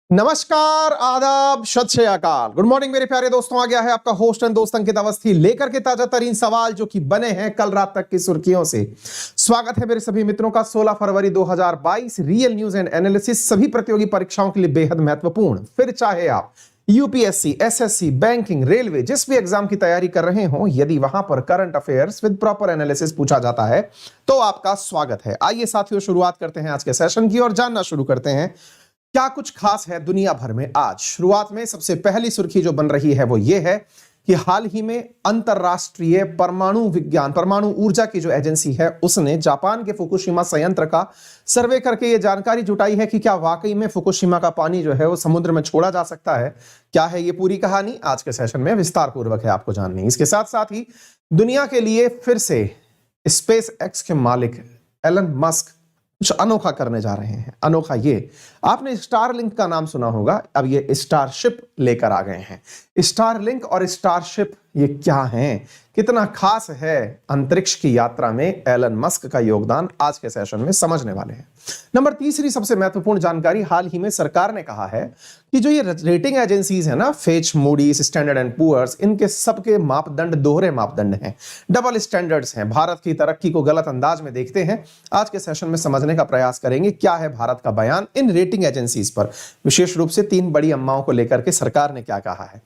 नमस्कार, आदाब, सत श्री अकाल, गुड मॉर्निंग मेरे प्यारे दोस्तों। आ गया है आपका होस्ट एंड दोस्त अंकित अवस्थी लेकर के ताजा तरीन सवाल जो कि बने हैं कल रात तक की सुर्खियों से। स्वागत है मेरे सभी मित्रों का 16 फरवरी 2022 रियल न्यूज एंड एनालिसिस सभी प्रतियोगी परीक्षाओं के लिए बेहद महत्वपूर्ण। फिर चाहे आप यूपीएससी, एसएससी, बैंकिंग, रेलवे जिस भी एग्जाम की तैयारी कर रहे हो, यदि वहां पर current affairs with proper analysis पूछा जाता है तो आपका स्वागत है। आइए साथियों, शुरुआत करते हैं आज के सेशन की और जानना शुरू करते हैं क्या कुछ खास है दुनिया भर में आज। शुरुआत में सबसे पहली सुर्खी जो बन रही है वो ये है कि हाल ही में अंतरराष्ट्रीय परमाणु विज्ञान, परमाणु ऊर्जा की जो एजेंसी है उसने जापान के फुकुशिमा संयंत्र का सर्वे करके ये जानकारी जुटाई है कि क्या वाकई में फुकुशिमा का पानी जो है वो समुद्र में छोड़ा जा सकता है। क्या है ये पूरी कहानी, आज के सेशन में विस्तार पूर्वक है आपको जाननी। इसके साथ साथ ही दुनिया के लिए फिर से स्पेस एक्स के मालिक एलन मस्क कुछ अनोखा करने जा रहे हैं। अनोखा ये, आपने स्टारलिंक का नाम सुना होगा, अब ये स्टारशिप लेकर आ गए हैं। स्टारलिंक और स्टारशिप ये क्या हैं, कितना खास है अंतरिक्ष की यात्रा में एलन मस्क का योगदान, आज के सेशन में समझने वाले हैं। नंबर तीसरी सबसे महत्वपूर्ण जानकारी, हाल ही में सरकार ने कहा है कि जो ये रेटिंग एजेंसीज है ना, Fitch, Moody's, Standard and Poor's, इनके सबके मापदंड दोहरे मापदंड हैं, डबल स्टैंडर्ड्स हैं। भारत की तरक्की को गलत अंदाज में देखते हैं। आज के सेशन में समझने का प्रयास करेंगे क्या है भारत का बयान इन रेटिंग एजेंसीज पर, विशेष रूप से तीन बड़ी अम्माओं को लेकर के सरकार ने क्या कहा है।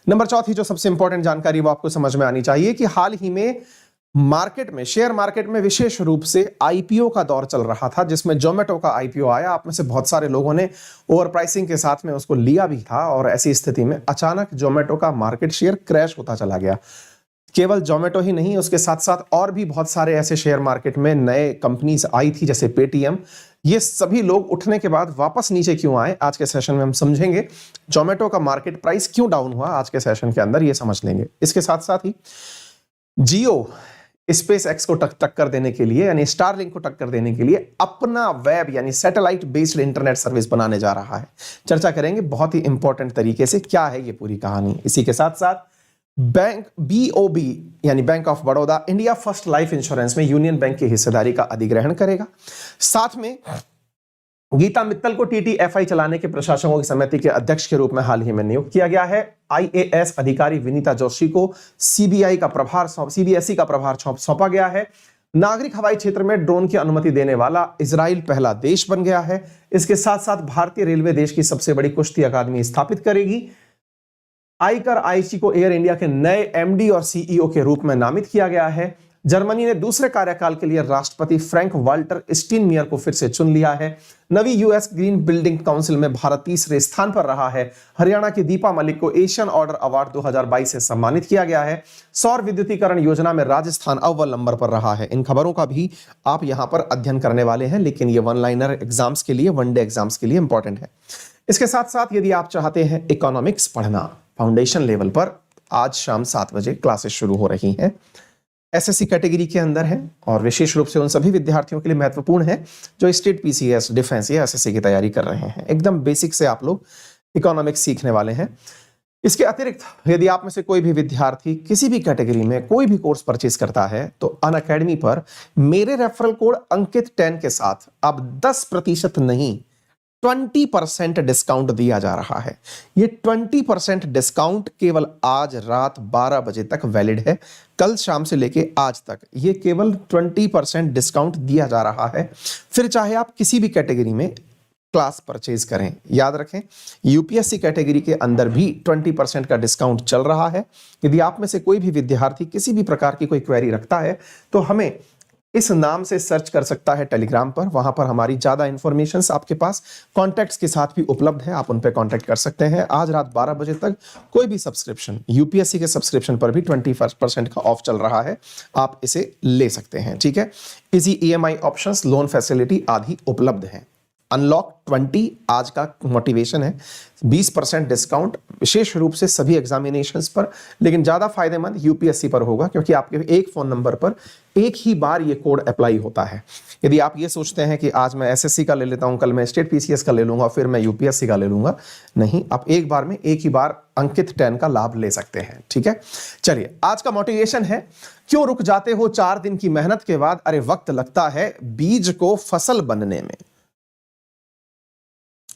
नंबर चौथी जो सबसे इंपॉर्टेंट जानकारी वो आपको समझ में आनी चाहिए कि हाल ही में मार्केट में, शेयर मार्केट में विशेष रूप से आईपीओ का दौर चल रहा था, जिसमें जोमेटो का आईपीओ आया। आप में से बहुत सारे लोगों ने ओवर प्राइसिंग के साथ में उसको लिया भी था और ऐसी स्थिति में अचानक जोमेटो का मार्केट शेयर क्रैश होता चला गया। केवल जोमेटो ही नहीं, उसके साथ साथ और भी बहुत सारे ऐसे शेयर मार्केट में नए कंपनीज आई थी जैसे पेटीएम। ये सभी लोग उठने के बाद वापस नीचे क्यों आए, आज के सेशन में हम समझेंगे। जोमेटो का मार्केट प्राइस क्यों डाउन हुआ, आज के सेशन के अंदर ये समझ लेंगे। इसके साथ साथ ही जियो स्पेस एक्स को टक्कर देने के लिए, यानी स्टारलिंक को टक्कर देने के लिए अपना वेब यानी सैटेलाइट बेस्ड इंटरनेट सर्विस बनाने जा रहा है। चर्चा करेंगे बहुत ही इंपॉर्टेंट तरीके से क्या है ये पूरी कहानी। इसी के साथ साथ बैंक बीओबी यानी bank of Baroda India First Life insurance में यूनियन बैंक की हिस्सेदारी का अधिग्रहण करेगा। साथ में गीता मित्तल को टीटीएफआई चलाने के प्रशासकों की समिति के अध्यक्ष के रूप में हाल ही में नियुक्त किया गया है। आईएएस अधिकारी विनीता जोशी को सीबीएसई का प्रभार सौंपा गया है। नागरिक हवाई क्षेत्र में ड्रोन की अनुमति देने वाला इजराइल पहला देश बन गया है। इसके साथ साथ भारतीय रेलवे देश की सबसे बड़ी कुश्ती अकादमी स्थापित करेगी। आयकर आईसी को एयर इंडिया के नए एमडी और सीईओ के रूप में नामित किया गया है। जर्मनी ने दूसरे कार्यकाल के लिए राष्ट्रपति फ्रैंक वाल्टर स्टीनमियर को फिर से चुन लिया है। नवी यूएस ग्रीन बिल्डिंग काउंसिल में भारत तीसरे स्थान पर रहा है। हरियाणा की दीपा मलिक को एशियन ऑर्डर अवार्ड 2022 से सम्मानित किया गया है। सौर विद्युतीकरण योजना में राजस्थान अव्वल नंबर पर रहा है। इन खबरों का भी आप यहां पर अध्ययन करने वाले हैं, लेकिन ये वन लाइनर एग्जाम्स के लिए, वनडे एग्जाम्स के लिए इंपॉर्टेंट है। इसके साथ साथ यदि आप चाहते हैं इकोनॉमिक्स पढ़ना फाउंडेशन लेवल पर, आज शाम 7 बजे क्लासेस शुरू हो रही हैं। एसएससी कैटेगरी के अंदर है और विशेष रूप से उन सभी विद्यार्थियों के लिए महत्वपूर्ण है जो स्टेट पीसीएस, डिफेंस या एसएससी की तैयारी कर रहे हैं। एकदम बेसिक से आप लोग इकोनॉमिक्स सीखने वाले हैं। इसके अतिरिक्त यदि आप में से कोई भी विद्यार्थी किसी भी कैटेगरी में कोई भी कोर्स परचेज करता है तो अनअकैडमी पर मेरे रेफरल कोड अंकित 10 के साथ अब 10% नहीं 20% डिस्काउंट दिया जा रहा है। ये 20% डिस्काउंट केवल आज रात 12 बजे तक वैलिड है। कल शाम से लेके आज तक ये केवल 20% डिस्काउंट दिया जा रहा है। फिर चाहे आप किसी भी कैटेगरी में क्लास परचेज करें, याद रखें यूपीएससी कैटेगरी के अंदर भी 20% का डिस्काउंट चल रहा है। यदि आप में से कोई भी विद्यार्थी किसी भी प्रकार की कोई क्वेरी रखता है तो हमें इस नाम से सर्च कर सकता है टेलीग्राम पर। वहां पर हमारी ज्यादा इंफॉर्मेशन आपके पास कॉन्टैक्ट्स के साथ भी उपलब्ध है, आप उन पे कांटेक्ट कर सकते हैं। आज रात 12 बजे तक कोई भी सब्सक्रिप्शन, यूपीएससी के सब्सक्रिप्शन पर भी 20% का ऑफ चल रहा है, आप इसे ले सकते हैं। ठीक है, easy EMI options, loan facility आदि उपलब्ध है। अनलॉक 20 आज का मोटिवेशन है, 20% डिस्काउंट विशेष रूप से सभी एग्जामिनेशंस पर, लेकिन ज्यादा फायदेमंद यूपीएससी पर होगा क्योंकि आपके एक फोन नंबर पर एक ही बार ये कोड अप्लाई होता है। यदि आप ये सोचते हैं कि आज मैं एसएससी का ले लेता हूं, कल मैं स्टेट पीसीएस का ले लूंगा, फिर मैं यूपीएससी का ले लूंगा, नहीं, आप एक बार में एक ही बार अंकित 10 का लाभ ले सकते हैं। ठीक है, चलिए आज का मोटिवेशन है, क्यों रुक जाते हो 4 दिन की मेहनत के बाद, अरे वक्त लगता है बीज को फसल बनने में।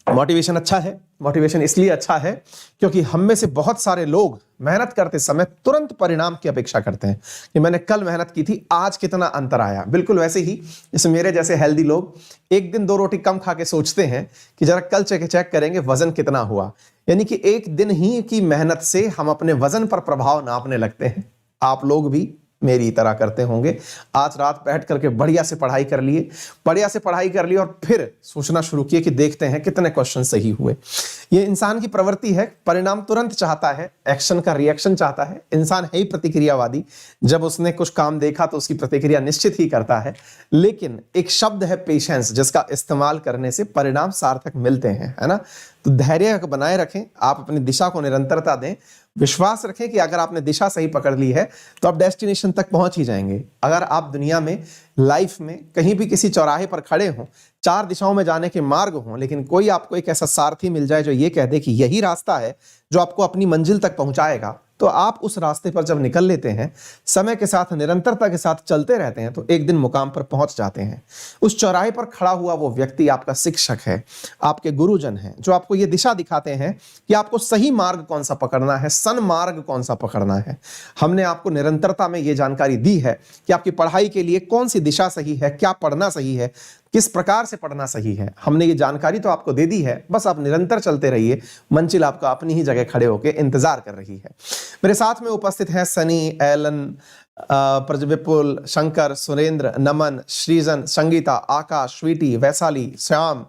मोटिवेशन अच्छा है। मोटिवेशन इसलिए अच्छा है क्योंकि हम में से बहुत सारे लोग मेहनत करते समय तुरंत परिणाम की अपेक्षा करते हैं कि मैंने कल मेहनत की थी, आज कितना अंतर आया। बिल्कुल वैसे ही जैसे मेरे जैसे हेल्दी लोग एक दिन 2 रोटी कम खा के सोचते हैं कि जरा कल चेक करेंगे वजन कितना हुआ। यानी कि एक दिन ही की मेहनत से हम अपने वजन पर प्रभाव नापने लगते हैं। आप लोग भी मेरी तरह करते होंगे। आज रात बैठ करके बढ़िया से पढ़ाई कर लिए और फिर सोचना शुरू किए कि देखते हैं कितने क्वेश्चन सही हुए। ये इंसान की प्रवृत्ति है, परिणाम तुरंत चाहता है, एक्शन का रिएक्शन चाहता है। इंसान है ही प्रतिक्रियावादी। जब उसने कुछ काम देखा तो उसकी प्रतिक्रिया निश्चित ही करता है। लेकिन एक शब्द है पेशेंस, जिसका इस्तेमाल करने से परिणाम सार्थक मिलते हैं, है ना। तो धैर्य बनाए रखें, आप अपनी दिशा को निरंतरता दें, विश्वास रखें कि अगर आपने दिशा सही पकड़ ली है तो आप डेस्टिनेशन तक पहुंच ही जाएंगे। अगर आप दुनिया में, लाइफ में कहीं भी किसी चौराहे पर खड़े हों, 4 दिशाओं में जाने के मार्ग हों, लेकिन कोई आपको एक ऐसा सारथी मिल जाए जो ये कह दे कि यही रास्ता है जो आपको अपनी मंजिल तक पहुंचाएगा, तो आप उस रास्ते पर जब निकल लेते हैं, समय के साथ, निरंतरता के साथ चलते रहते हैं, तो एक दिन मुकाम पर पहुंच जाते हैं। उस चौराहे पर खड़ा हुआ वो व्यक्ति आपका शिक्षक है, आपके गुरुजन हैं, जो आपको ये दिशा दिखाते हैं कि आपको सही मार्ग कौन सा पकड़ना है, सन्मार्ग कौन सा पकड़ना है। हमने आपको निरंतरता में ये जानकारी दी है कि आपकी पढ़ाई के लिए कौन सी दिशा सही है, क्या पढ़ना सही है, किस प्रकार से पढ़ना सही है। हमने ये जानकारी तो आपको दे दी है, बस आप निरंतर चलते रहिए, मंजिल आपका अपनी ही जगह खड़े होकर इंतजार कर रही है। मेरे साथ में उपस्थित हैं सनी, एलन, विपुल, शंकर, सुरेंद्र, नमन, श्रीजन, संगीता, आकाश, स्वीटी, वैशाली, श्याम,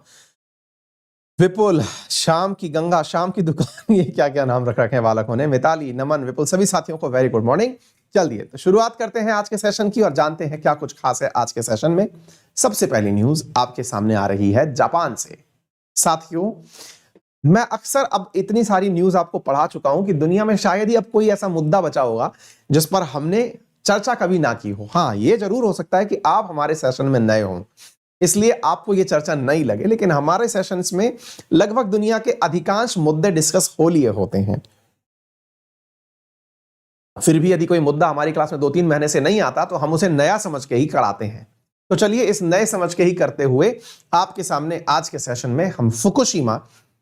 विपुल, शाम की गंगा, शाम की दुकान, ये क्या क्या नाम रख रखे हैं बालकों ने, मिताली, नमन, विपुल, सभी साथियों को वेरी गुड मॉर्निंग। चलिए तो शुरुआत करते हैं आज के सेशन की और जानते हैं क्या कुछ खास है आज के सेशन में। सबसे पहली न्यूज आपके सामने आ रही है जापान से। साथियों, मैं अक्सर अब इतनी सारी न्यूज आपको पढ़ा चुका हूं कि दुनिया में शायद ही अब कोई ऐसा मुद्दा बचा होगा जिस पर हमने चर्चा कभी ना की हो। हाँ, ये जरूर हो सकता है कि आप हमारे सेशन में नए हों, इसलिए आपको ये चर्चा नहीं लगे, लेकिन हमारे सेशंस में लगभग दुनिया के अधिकांश मुद्दे डिस्कस हो लिए होते हैं। फिर भी यदि कोई मुद्दा हमारी क्लास में 2-3 महीने से नहीं आता तो हम उसे नया समझ के ही कराते हैं। तो चलिए इस नए समझ के ही करते हुए आपके सामने आज के सेशन में हम Fukushima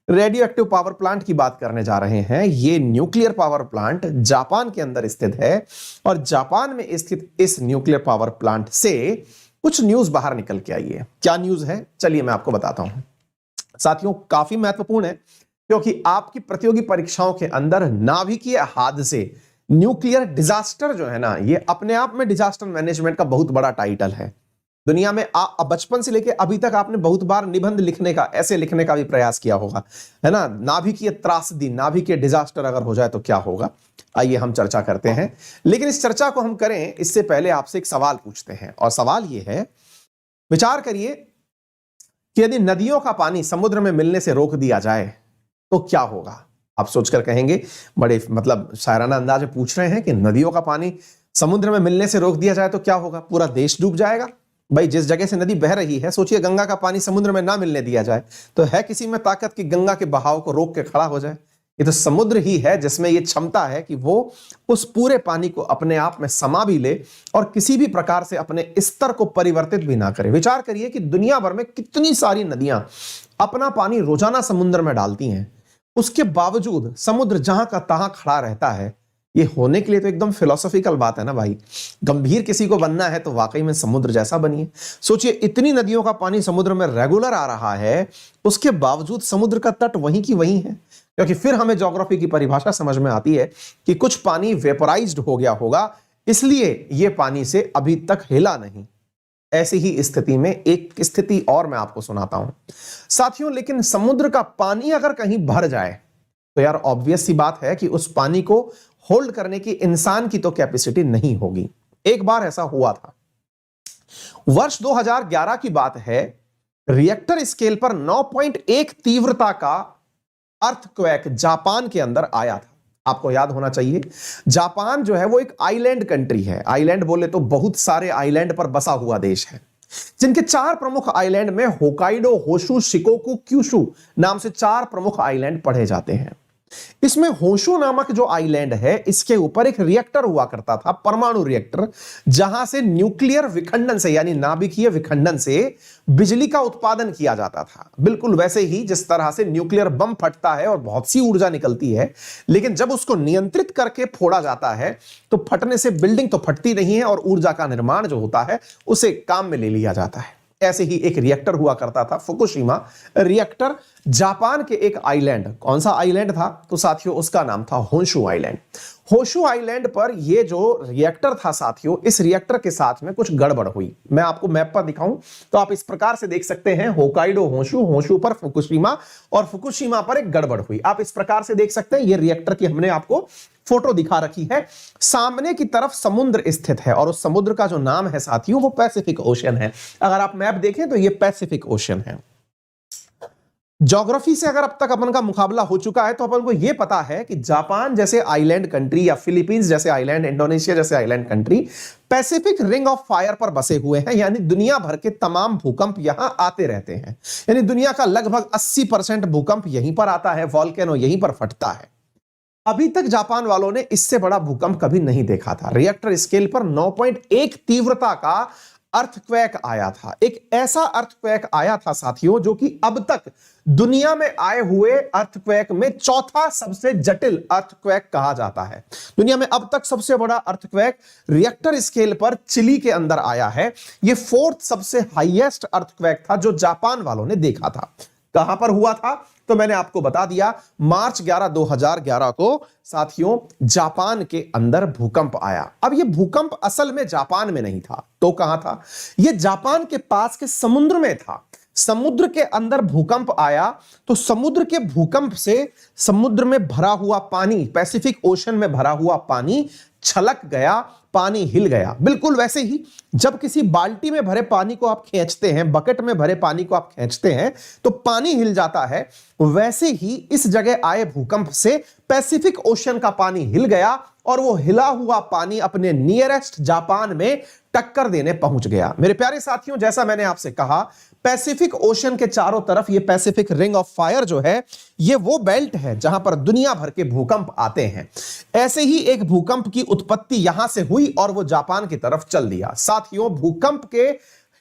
radio active power plant की बात करने जा रहे हैं। ये न्यूक्लियर पावर प्लांट जापान के अंदर स्थित है और जापान में स्थित इस न्यूक्लियर पावर प्लांट से कुछ न्यूज बाहर निकल के आई है। क्या न्यूज है, चलिए मैं आपको बताता हूं। साथियों, काफी महत्वपूर्ण है क्योंकि आपकी प्रतियोगी परीक्षाओं के अंदर नाभिकीय हादसे, न्यूक्लियर डिजास्टर जो है ना, ये अपने आप में डिजास्टर मैनेजमेंट का बहुत बड़ा टाइटल है। दुनिया में बचपन से लेके अभी तक आपने बहुत बार निबंध लिखने का, ऐसे लिखने का भी प्रयास किया होगा, है ना। नाभिकीय त्रासदी, नाभिकीय डिजास्टर अगर हो जाए तो क्या होगा, आइए हम चर्चा करते हैं। लेकिन इस चर्चा को हम करें इससे पहले आपसे एक सवाल पूछते हैं और सवाल यह है, विचार करिए कि यदि नदियों का पानी समुद्र में मिलने से रोक दिया जाए तो क्या होगा। आप सोचकर कहेंगे, बड़े मतलब शायराना अंदाज में पूछ रहे हैं कि नदियों का पानी समुद्र में मिलने से रोक दिया जाए तो क्या होगा, पूरा देश डूब जाएगा। भाई, जिस जगह से नदी बह रही है, सोचिए गंगा का पानी समुद्र में ना मिलने दिया जाए तो है किसी में ताकत कि गंगा के बहाव को रोक के खड़ा हो जाए। ये तो समुद्र ही है जिसमें ये क्षमता है कि वो उस पूरे पानी को अपने आप में समा भी ले और किसी भी प्रकार से अपने स्तर को परिवर्तित भी ना करे। विचार करिए कि दुनिया भर में कितनी सारी नदियां अपना पानी रोजाना समुद्र में डालती हैं, उसके बावजूद समुद्र जहां का तहां खड़ा रहता है। ये होने के लिए तो एकदम फिलोसॉफिकल बात है ना भाई। गंभीर किसी को बनना है तो वाकई में समुद्र जैसा बनिए। सोचिए, इतनी नदियों का पानी समुद्र में रेगुलर आ रहा है, उसके बावजूद समुद्र का तट वहीं की वहीं है। क्योंकि फिर हमें ज्योग्राफी की परिभाषा समझ में आती है कि कुछ पानी वेपोराइज्ड हो गया होगा, इसलिए यह पानी से अभी तक हिला नहीं। ऐसी ही स्थिति में एक स्थिति और मैं आपको सुनाता हूं साथियों। लेकिन समुद्र का पानी अगर कहीं भर जाए तो यार ऑब्वियस सी बात है कि उस पानी को होल्ड करने की इंसान की तो कैपेसिटी नहीं होगी। एक बार ऐसा हुआ था, वर्ष 2011 की बात है। रिएक्टर स्केल पर 9.1 तीव्रता का अर्थक्वेक जापान के अंदर आया था। आपको याद होना चाहिए, जापान जो है वो एक आइलैंड कंट्री है। आइलैंड बोले तो बहुत सारे आइलैंड पर बसा हुआ देश है, जिनके 4 प्रमुख आइलैंड में होकाइडो, होशु, शिकोकू, क्यूशु नाम से 4 प्रमुख आइलैंड पढ़े जाते हैं। इसमें होशू नामक जो आइलैंड है, इसके ऊपर एक रिएक्टर हुआ करता था, परमाणु रिएक्टर, जहां से न्यूक्लियर विखंडन से यानी नाभिकीय विखंडन से बिजली का उत्पादन किया जाता था। बिल्कुल वैसे ही जिस तरह से न्यूक्लियर बम फटता है और बहुत सी ऊर्जा निकलती है, लेकिन जब उसको नियंत्रित करके फोड़ा जाता है तो फटने से बिल्डिंग तो फटती नहीं है और ऊर्जा का निर्माण जो होता है उसे काम में ले लिया जाता है। ऐसे ही एक रिएक्टर हुआ करता था, फुकुशिमा रिएक्टर, जापान के एक आइलैंड। कौन सा आइलैंड था? तो साथियों उसका नाम था होशू आइलैंड। होशू आइलैंड पर यह जो रिएक्टर था साथियों, इस रिएक्टर के साथ में कुछ गड़बड़ हुई। मैं आपको मैप पर दिखाऊं तो आप इस प्रकार से देख सकते हैं, होकाइडो होशू, होशू पर फुकुशिमा और फुकुशिमा पर एक गड़बड़ हुई। आप इस प्रकार से देख सकते हैं, यह रिएक्टर की हमने आपको फोटो दिखा रखी है। सामने की तरफ समुद्र स्थित है और उस समुद्र का जो नाम है साथियों वो पैसिफिक ओशन है। अगर आप मैप देखें तो ये पैसिफिक ओशन है। ज्योग्राफी से अगर अब तक अपन का मुकाबला हो चुका है तो अपन को यह पता है कि जापान जैसे आइलैंड कंट्री या फिलीपींस जैसे आइलैंड, इंडोनेशिया जैसे island country Pacific ring of fire पर बसे हुए हैं, यानी दुनिया भर के तमाम भूकंप यहां आते रहते हैं। यानी दुनिया का लगभग 80% भूकंप यहीं पर आता है, वॉल्केनो यहीं पर फटता है। अभी तक जापान वालों ने इससे बड़ा भूकंप कभी नहीं देखा था। रिएक्टर स्केल पर 9.1 तीव्रता का अर्थक्वेक आया था। एक ऐसा अर्थक्वेक आया था साथियों जो कि अब तक दुनिया में आए हुए अर्थक्वेक में चौथा सबसे जटिल अर्थक्वेक कहा जाता है। दुनिया में अब तक सबसे बड़ा अर्थक्वेक रिएक्टर स्केल पर चिली के अंदर आया है। यह 4th सबसे हाईएस्ट अर्थक्वेक था जो जापान वालों ने देखा था। कहां पर हुआ था? तो मैंने आपको बता दिया, मार्च 11, 2011 को साथियों जापान के अंदर भूकंप आया। अब यह भूकंप असल में जापान में नहीं था, तो कहां था? यह जापान के पास के समुद्र में था। समुद्र के अंदर भूकंप आया तो समुद्र के भूकंप से समुद्र में भरा हुआ पानी, पैसिफिक ओशन में भरा हुआ पानी छलक गया, पानी हिल गया। बिल्कुल वैसे ही जब किसी बाल्टी में भरे पानी को आप खींचते हैं, बकेट में भरे पानी को आप खींचते हैं तो पानी हिल जाता है, वैसे ही इस जगह आए भूकंप से पैसिफिक ओशन का पानी हिल गया और वो हिला हुआ पानी अपने नियरेस्ट जापान में टक्कर देने पहुंच गया। मेरे प्यारे साथियों, जैसा मैंने आपसे कहा, पैसिफिक ओशन के चारों तरफ ये पैसिफिक रिंग ऑफ फायर जो है ये वो बेल्ट है जहां पर दुनिया भर के भूकंप आते हैं। ऐसे ही एक भूकंप की उत्पत्ति यहां से हुई और वो जापान की तरफ चल दिया। साथियों, भूकंप के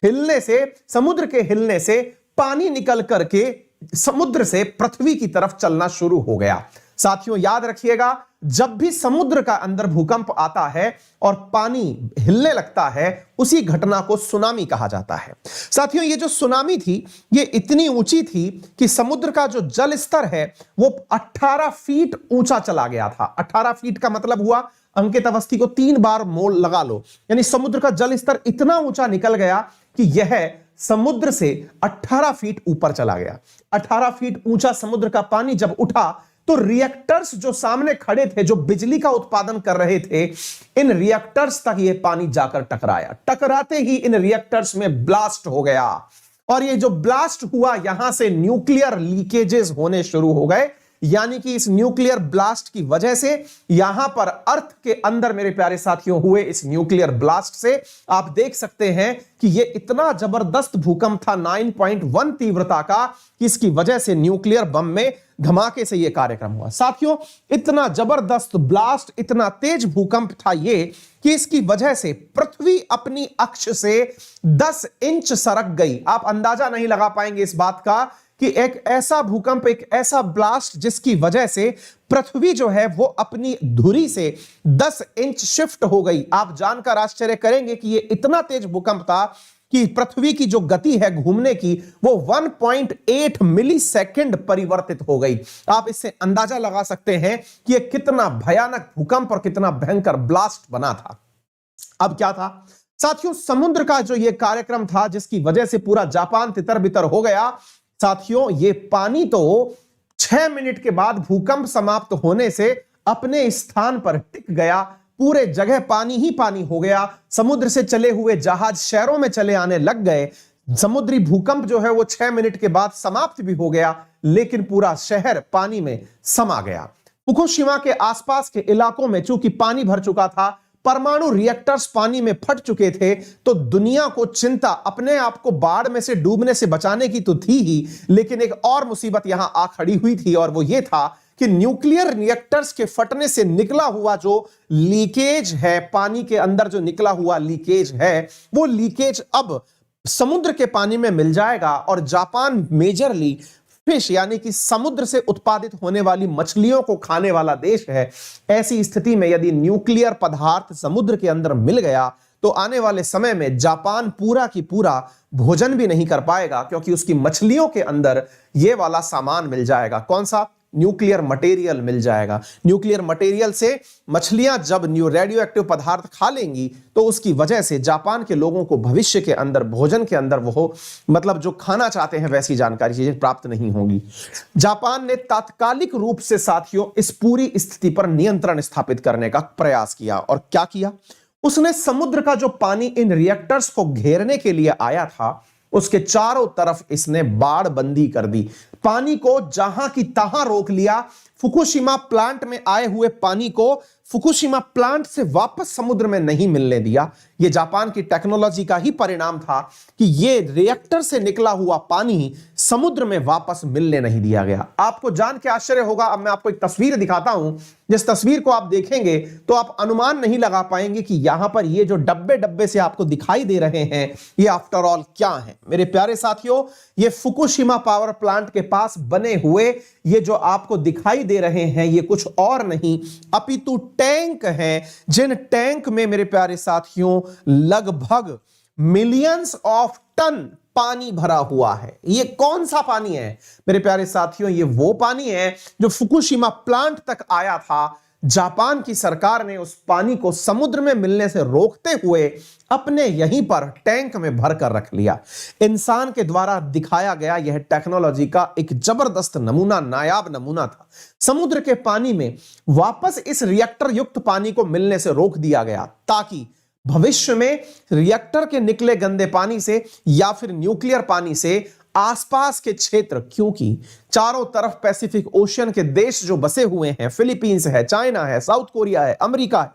हिलने से, समुद्र के हिलने से पानी निकल करके समुद्र से पृथ्वी की तरफ चलना शुरू हो गया। साथियों याद रखिएगा, जब भी समुद्र का अंदर भूकंप आता है और पानी हिलने लगता है, उसी घटना को सुनामी कहा जाता है। साथियों, ये जो सुनामी थी ये इतनी ऊंची थी कि समुद्र का जो जल स्तर है वो 18 फीट ऊंचा चला गया था। 18 फीट का मतलब हुआ, अंकित अवस्थी को 3 बार मोल लगा लो, यानी समुद्र का जल स्तर इतना ऊंचा निकल गया कि यह समुद्र से 18 फीट ऊपर चला गया। 18 फीट ऊंचा समुद्र का पानी जब उठा तो रिएक्टर्स जो सामने खड़े थे, जो बिजली का उत्पादन कर रहे थे, इन रिएक्टर्स तक ये पानी जाकर टकराया। टकराते ही इन रिएक्टर्स में ब्लास्ट हो गया और ये जो ब्लास्ट हुआ, यहां से न्यूक्लियर लीकेजेस होने शुरू हो गए। यानी कि इस न्यूक्लियर ब्लास्ट की वजह से यहां पर अर्थ के अंदर, मेरे प्यारे साथियों, हुए इस न्यूक्लियर ब्लास्ट से आप देख सकते हैं कि यह इतना जबरदस्त भूकंप था 9.1 तीव्रता का कि इसकी वजह से न्यूक्लियर बम में धमाके से यह कार्यक्रम हुआ। साथियों, इतना जबरदस्त ब्लास्ट, इतना तेज भूकंप था ये कि इसकी वजह से पृथ्वी अपनी अक्ष से 10 इंच सरक गई। आप अंदाजा नहीं लगा पाएंगे इस बात का कि एक ऐसा भूकंप, एक ऐसा ब्लास्ट जिसकी वजह से पृथ्वी जो है वो अपनी धुरी से 10 इंच शिफ्ट हो गई। आप जानकर आश्चर्य करेंगे कि ये इतना तेज भूकंप था कि पृथ्वी की जो गति है घूमने की वो 1.8 मिली सेकेंड परिवर्तित हो गई। आप इससे अंदाजा लगा सकते हैं कि यह कितना भयानक भूकंप और कितना भयंकर ब्लास्ट बना था। अब क्या था साथियों, समुद्र का जो यह कार्यक्रम था जिसकी वजह से पूरा जापान तितर बितर हो गया। साथियों, ये पानी तो 6 मिनट के बाद भूकंप समाप्त होने से अपने स्थान पर टिक गया। पूरे जगह पानी ही पानी हो गया। समुद्र से चले हुए जहाज शहरों में चले आने लग गए। समुद्री भूकंप जो है वो 6 मिनट के बाद समाप्त भी हो गया, लेकिन पूरा शहर पानी में समा गया। फुकुशिमा के आसपास के इलाकों में चूंकि पानी भर चुका था, परमाणु रिएक्टर्स पानी में फट चुके थे, तो दुनिया को चिंता अपने आप को बाढ़ में से डूबने से बचाने की तो थी ही, लेकिन एक और मुसीबत यहां आ खड़ी हुई थी और वो ये था कि न्यूक्लियर रिएक्टर्स के फटने से निकला हुआ जो लीकेज है, पानी के अंदर जो निकला हुआ लीकेज है, वो लीकेज अब समुद्र के पानी में मिल जाएगा और जापान मेजरली फिश यानी कि समुद्र से उत्पादित होने वाली मछलियों को खाने वाला देश है। ऐसी स्थिति में यदि न्यूक्लियर पदार्थ समुद्र के अंदर मिल गया तो आने वाले समय में जापान पूरा की पूरा भोजन भी नहीं कर पाएगा, क्योंकि उसकी मछलियों के अंदर यह वाला सामान मिल जाएगा। कौन सा? न्यूक्लियर मटेरियल मिल जाएगा। न्यूक्लियर मटेरियल से मछलियां जब रेडियो एक्टिव पदार्थ खा लेंगी तो उसकी वजह से जापान के लोगों को भविष्य के अंदर भोजन के अंदर वो मतलब जो खाना चाहते हैं वैसी जानकारी चीजें प्राप्त नहीं होंगी। जापान ने तात्कालिक रूप से साथियों इस पूरी स्थिति पर नियंत्रण स्थापित करने का प्रयास किया। और क्या किया? उसने समुद्र का जो पानी इन रिएक्टर्स को घेरने के लिए आया था उसके चारों तरफ इसने बाड़ बंदी कर दी। पानी को जहां की तहां रोक लिया। फुकुशिमा प्लांट में आए हुए पानी को फुकुशिमा प्लांट से वापस समुद्र में नहीं मिलने दिया। यह जापान की टेक्नोलॉजी का ही परिणाम था कि यह रिएक्टर से निकला हुआ पानी समुद्र में वापस मिलने नहीं दिया गया। आपको जान के आश्चर्य होगा, अब मैं आपको एक तस्वीर दिखाता हूं। जिस तस्वीर को आप देखेंगे तो आप अनुमान नहीं लगा पाएंगे कि यहां पर ये जो डब्बे डब्बे से आपको दिखाई दे रहे हैं ये आफ्टर ऑल क्या है। मेरे प्यारे साथियों, ये फुकुशिमा पावर प्लांट के पास बने हुए ये जो आपको दिखाई दे रहे हैं ये कुछ और नहीं अपितु टैंक हैं, जिन टैंक में मेरे प्यारे साथियों लगभग मिलियंस ऑफ टन पानी भरा हुआ है। ये कौन सा पानी है मेरे प्यारे साथियों? ये वो पानी है जो फुकुशिमा प्लांट तक आया था। जापान की सरकार ने उस पानी को समुद्र में मिलने से रोकते हुए अपने यहीं पर टैंक में भरकर रख लिया। इंसान के द्वारा दिखाया गया यह टेक्नोलॉजी का एक जबरदस्त नमूना, नायाब नमूना था। समुद्र के पानी में वापस इस रिएक्टर युक्त पानी को मिलने से रोक दिया गया ताकि भविष्य में रिएक्टर के निकले गंदे पानी से या फिर न्यूक्लियर पानी से आसपास के क्षेत्र, क्योंकि चारों तरफ पैसिफिक ओशियन के देश जो बसे हुए हैं, फिलीपींस है, चाइना है, साउथ कोरिया है, अमेरिका है,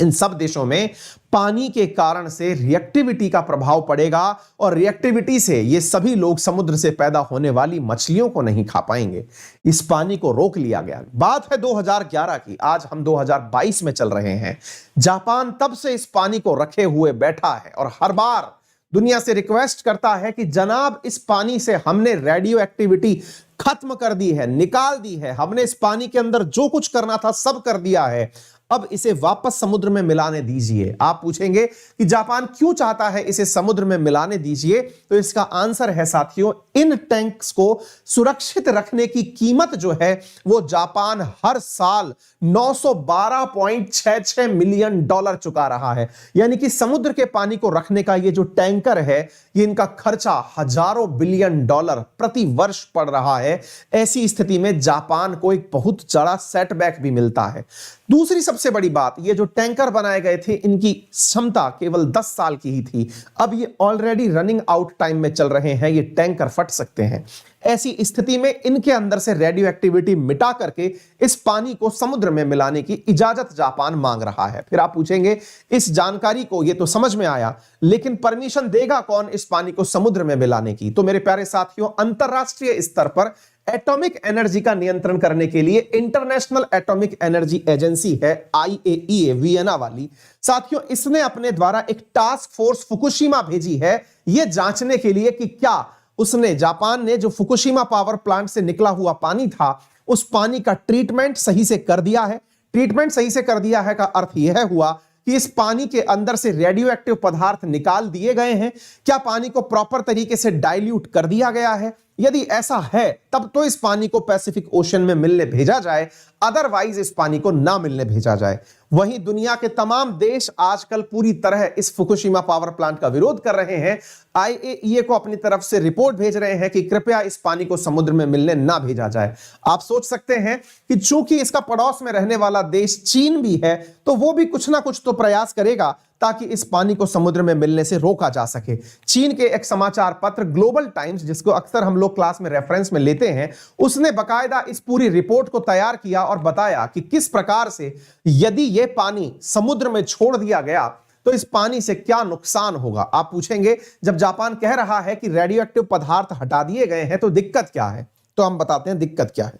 इन सब देशों में पानी के कारण से रिएक्टिविटी का प्रभाव पड़ेगा और रिएक्टिविटी से ये सभी लोग समुद्र से पैदा होने वाली मछलियों को नहीं खा पाएंगे। इस पानी को रोक लिया गया। बात है 2011 की, आज हम 2022 में चल रहे हैं। जापान तब से इस पानी को रखे हुए बैठा है और हर बार दुनिया से रिक्वेस्ट करता है कि जनाब इस पानी से हमने रेडियो एक्टिविटी खत्म कर दी है, निकाल दी है, हमने इस पानी के अंदर जो कुछ करना था सब कर दिया है, अब इसे वापस समुद्र में मिलाने दीजिए। आप पूछेंगे कि जापान क्यों चाहता है इसे समुद्र में मिलाने दीजिए, तो इसका आंसर है साथियों, इन टैंक्स को सुरक्षित रखने की कीमत जो है वो जापान हर साल 912.66 मिलियन डॉलर चुका रहा है। यानी कि समुद्र के पानी को रखने का ये जो टैंकर है ये इनका खर्चा हजारों बिलियन डॉलर प्रति वर्ष पड़ रहा है। ऐसी स्थिति में जापान को एक बहुत बड़ा सेटबैक भी मिलता है। दूसरी सबसे बड़ी बात, ये जो टैंकर बनाए गए थे इनकी क्षमता केवल 10 साल की ही थी। अब ये ऑलरेडी रनिंग आउट टाइम में चल रहे हैं, ये टैंकर फट सकते हैं। ऐसी स्थिति में इनके अंदर से रेडियो एक्टिविटी मिटा करके इस पानी को समुद्र में मिलाने की इजाजत जापान मांग रहा है। फिर आप पूछेंगे इस जानकारी को, ये तो समझ में आया, लेकिन परमिशन देगा कौन इस पानी को समुद्र में मिलाने की? तो मेरे प्यारे साथियों, अंतरराष्ट्रीय स्तर पर एटॉमिक एनर्जी का नियंत्रण करने के लिए इंटरनेशनल एटॉमिक एनर्जी एजेंसी है IAEA वियना वाली। साथियों, इसने अपने द्वारा एक टास्क फोर्स फुकुशिमा भेजी है यह जांचने के लिए कि क्या उसने, जापान ने जो फुकुशिमा पावर प्लांट से निकला हुआ पानी था उस पानी का ट्रीटमेंट सही से कर दिया है। ट्रीटमेंट सही से कर दिया है का अर्थ यह हुआ कि इस पानी के अंदर से रेडियो एक्टिव पदार्थ निकाल दिए गए हैं। क्या पानी को प्रॉपर तरीके से डाइल्यूट कर दिया गया है? यदि ऐसा है तब तो इस पानी को पैसिफिक ओशन में मिलने भेजा जाए, अदरवाइज इस पानी को ना मिलने भेजा जाए। वहीं दुनिया के तमाम देश आजकल पूरी तरह इस फुकुशिमा पावर प्लांट का विरोध कर रहे हैं। IAEA को अपनी तरफ से रिपोर्ट भेज रहे हैं कि कृपया इस पानी को समुद्र में मिलने ना भेजा जाए। आप सोच सकते हैं कि चूंकि इसका पड़ोस में रहने वाला देश चीन भी है तो वो भी कुछ ना कुछ तो प्रयास करेगा ताकि इस पानी को समुद्र में मिलने से रोका जा सके। चीन के एक समाचार पत्र ग्लोबल टाइम्स, जिसको अक्सर हम लोग क्लास में रेफरेंस में लेते हैं, उसने बकायदा इस पूरी रिपोर्ट को तैयार किया और बताया कि किस प्रकार से यदि यह पानी समुद्र में छोड़ दिया गया तो इस पानी से क्या नुकसान होगा। आप पूछेंगे जब जापान कह रहा है कि रेडियो एक्टिव पदार्थ हटा दिए गए हैं तो दिक्कत क्या है, तो हम बताते हैं दिक्कत क्या है।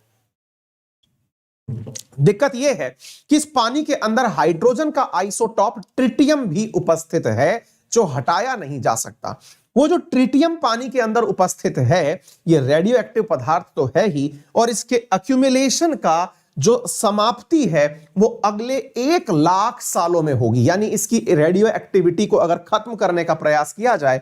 दिक्कत यह है कि इस पानी के अंदर हाइड्रोजन का आइसोटॉप ट्रिटियम भी उपस्थित है, जो हटाया नहीं जा सकता। वो जो ट्रिटियम पानी के अंदर उपस्थित है, ये रेडियो एक्टिव पदार्थ तो है ही, और इसके अक्यूमुलेशन का जो समाप्ति है वो अगले 1 लाख सालों में होगी। यानी इसकी रेडियो एक्टिविटी को अगर खत्म करने का प्रयास किया जाए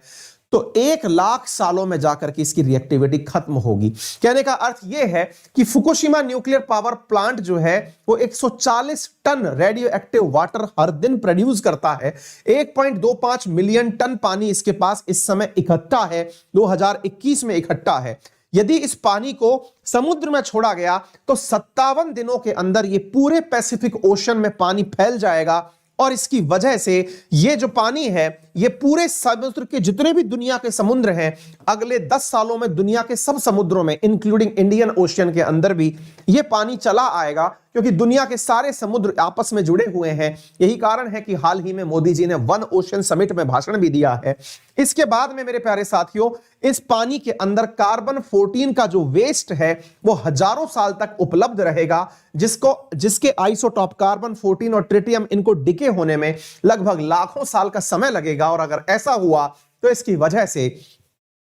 तो 1 लाख सालों में जाकर के इसकी रिएक्टिविटी खत्म होगी। कहने का अर्थ यह है कि फुकुशिमा न्यूक्लियर पावर प्लांट जो है वो 140 टन रेडियो एक्टिव वाटर हर दिन प्रोड्यूस करता है। 1.25 मिलियन टन पानी इसके पास इस समय इकट्ठा है, 2021 में इकट्ठा है। यदि इस पानी को समुद्र में छोड़ा गया तो 57 दिनों के अंदर ये पूरे पैसिफिक ओशन में पानी फैल जाएगा, और इसकी वजह से ये जो पानी है ये पूरे समुद्र के जितने भी दुनिया के समुद्र हैं, अगले 10 सालों में दुनिया के सब समुद्रों में इंक्लूडिंग इंडियन ओशियन के अंदर भी ये पानी चला आएगा, क्योंकि दुनिया के सारे समुद्र आपस में जुड़े हुए हैं। यही कारण है कि हाल ही में मोदी जी ने वन ओशन समिट में भाषण भी दिया है। इसके बाद में मेरे प्यारे साथियों, इस पानी के अंदर कार्बन 14 का जो वेस्ट है वो हजारों साल तक उपलब्ध रहेगा, जिसके आइसोटॉप कार्बन 14 और ट्रिटियम इनको डिके होने में लगभग लाखों साल का समय लगेगा। और अगर ऐसा हुआ तो इसकी वजह से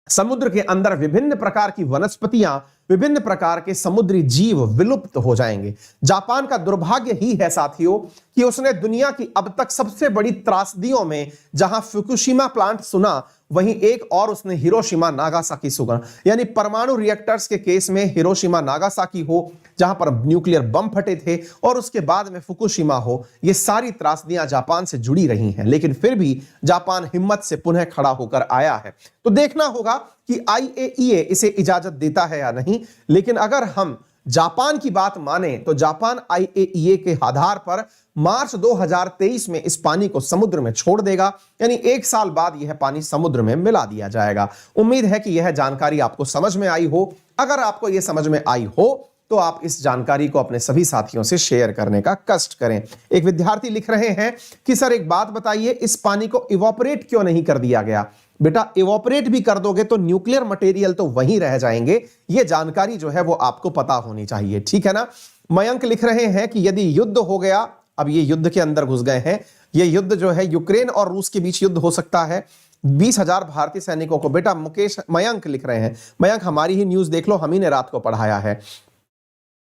समुद्र के अंदर विभिन्न प्रकार की वनस्पतियां, विभिन्न प्रकार के समुद्री जीव विलुप्त हो जाएंगे। जापान का दुर्भाग्य ही है साथियों कि उसने दुनिया की अब तक सबसे बड़ी त्रासदियों में जहां फुकुशिमा प्लांट सुना, वहीं एक और उसने हिरोशिमा नागासाकी सुना। यानी परमाणु रिएक्टर्स के केस में हिरोशिमा नागासाकी हो जहां पर न्यूक्लियर बम फटे थे, और उसके बाद में फुकुशिमा हो, ये सारी त्रासदियां जापान से जुड़ी रही हैं। लेकिन फिर भी जापान हिम्मत से पुनः खड़ा होकर आया है। तो देखना होगा कि IAEA इसे इजाजत देता है या नहीं। लेकिन अगर हम जापान की बात माने तो जापान IAEA के आधार पर मार्च 2023 में इस पानी को समुद्र में छोड़ देगा। यानी 1 साल बाद यह पानी समुद्र में मिला दिया जाएगा। उम्मीद है कि यह जानकारी आपको समझ में आई हो। अगर आपको यह समझ में आई हो तो आप इस जानकारी को अपने सभी साथियों से शेयर करने का कष्ट करें। एक विद्यार्थी लिख रहे हैं कि सर एक बात बताइए, इस पानी को इवोपरेट क्यों नहीं कर दिया गया? बेटा, इवोपरेट भी कर दोगे तो न्यूक्लियर मटेरियल तो वहीं रह जाएंगे। यह जानकारी जो है वो आपको पता होनी चाहिए, ठीक है ना। मयंक लिख रहे हैं कि यदि युद्ध हो गया, अब ये युद्ध के अंदर घुस गए हैं, ये युद्ध जो है यूक्रेन और रूस के बीच युद्ध हो सकता है, 20,000 भारतीय सैनिकों को। बेटा मुकेश, मयंक लिख रहे हैं, मयंक हमारी ही न्यूज देख लो, हम ही ने रात को पढ़ाया है।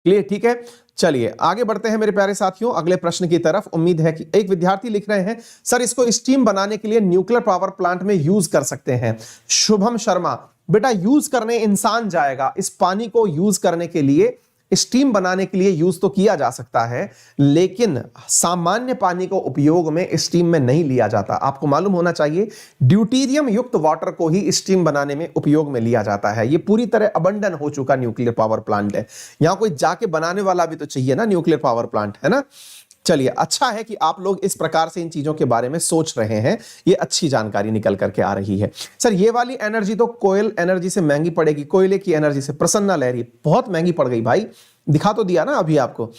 क्लियर, ठीक है। चलिए आगे बढ़ते हैं मेरे प्यारे साथियों अगले प्रश्न की तरफ। उम्मीद है कि एक विद्यार्थी लिख रहे हैं, सर इसको स्टीम बनाने के लिए न्यूक्लियर पावर प्लांट में यूज कर सकते हैं। शुभम शर्मा, बेटा यूज करने इंसान जाएगा, इस पानी को यूज करने के लिए, स्टीम बनाने के लिए यूज तो किया जा सकता है, लेकिन सामान्य पानी को उपयोग में स्टीम में नहीं लिया जाता। आपको मालूम होना चाहिए ड्यूटीरियम युक्त वाटर को ही स्टीम बनाने में उपयोग में लिया जाता है। ये पूरी तरह अबंडन हो चुका न्यूक्लियर पावर प्लांट है। यहां कोई जाके बनाने वाला भी तो चाहिए ना, न्यूक्लियर पावर प्लांट, है ना। चलिए, अच्छा है कि आप लोग इस प्रकार से इन चीजों के बारे में सोच रहे हैं, ये अच्छी जानकारी निकल करके आ रही है। सर ये वाली एनर्जी तो कोयल एनर्जी से महंगी पड़ेगी, कोयले की एनर्जी से। प्रसन्ना लहरी, बहुत महंगी पड़ गई भाई, दिखा तो दिया ना अभी आपको।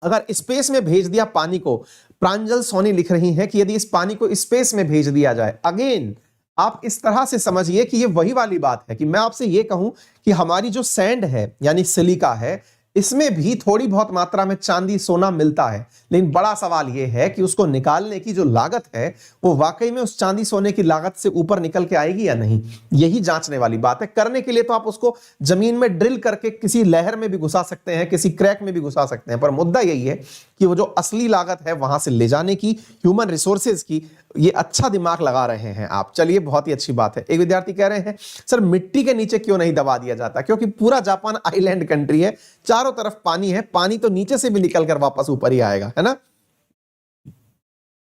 अगर स्पेस में भेज दिया पानी को, प्रांजल सोनी लिख रही हैं कि यदि इस पानी को स्पेस में भेज दिया जाए, अगेन आप इस तरह से समझिए कि ये वही वाली बात है कि मैं आपसे ये कहूं कि हमारी जो सैंड है यानी सिलिका है, इसमें भी थोड़ी बहुत मात्रा में चांदी सोना मिलता है। लेकिन बड़ा सवाल यह है कि उसको निकालने की जो लागत है वो वाकई में उस चांदी सोने की लागत से ऊपर निकल के आएगी या नहीं, यही जांचने वाली बात है। करने के लिए तो आप उसको जमीन में ड्रिल करके किसी लहर में भी घुसा सकते हैं, किसी क्रैक में भी घुसा सकते हैं, पर मुद्दा यही है कि वो जो असली लागत है वहां से ले जाने की, ह्यूमन रिसोर्सेज की, ये अच्छा दिमाग लगा रहे हैं आप। चलिए, बहुत ही अच्छी बात है। एक विद्यार्थी कह रहे हैं सर मिट्टी के नीचे क्यों नहीं दबा दिया जाता? क्योंकि पूरा जापान आइलैंड कंट्री है, चारों तरफ पानी है, पानी तो नीचे से भी निकलकर वापस ऊपर ही आएगा, है ना।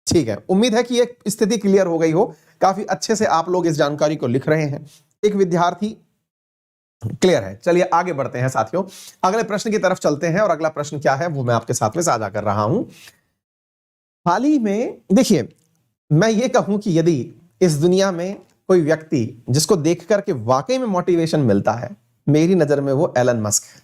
ठीक है, उम्मीद है कि ये स्थिति क्लियर हो गई हो। काफी अच्छे से आप लोग इस जानकारी को लिख रहे हैं। एक विद्यार्थी, क्लियर है। चलिए आगे बढ़ते हैं साथियों, अगले प्रश्न की तरफ चलते हैं। और अगला प्रश्न क्या है वो मैं आपके साथ में साझा कर रहा हूं। हाल ही में देखिए, मैं ये कहूं कि यदि इस दुनिया में कोई व्यक्ति जिसको देख करके वाकई में मोटिवेशन मिलता है, मेरी नजर में वो एलन मस्क है।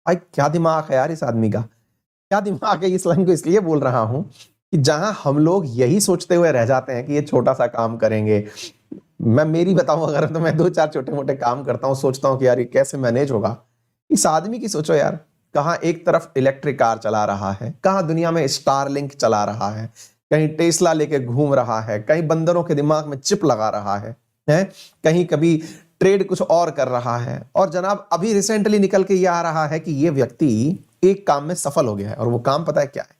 भाई क्या दिमाग है यार इस आदमी का, क्या दिमाग है। इस लाइन को इसलिए बोल रहा हूं कि जहां हम लोग यही सोचते हुए रह जाते हैं कि ये छोटा सा काम करेंगे, मैं मेरी बताऊं अगर तो मैं 2-4 छोटे मोटे काम करता हूं, सोचता हूं कि यार ये कैसे मैनेज होगा। इस आदमी की सोचो यार, कहां एक तरफ इलेक्ट्रिक कार चला रहा है, कहां दुनिया में स्टारलिंक चला रहा है, कहीं टेस्ला लेके घूम रहा है, कहीं बंदरों के दिमाग में चिप लगा रहा है, कहीं कभी ट्रेड कुछ और कर रहा है। और जनाब अभी रिसेंटली निकल के ये आ रहा है कि ये व्यक्ति एक काम में सफल हो गया है, और वो काम पता है क्या है?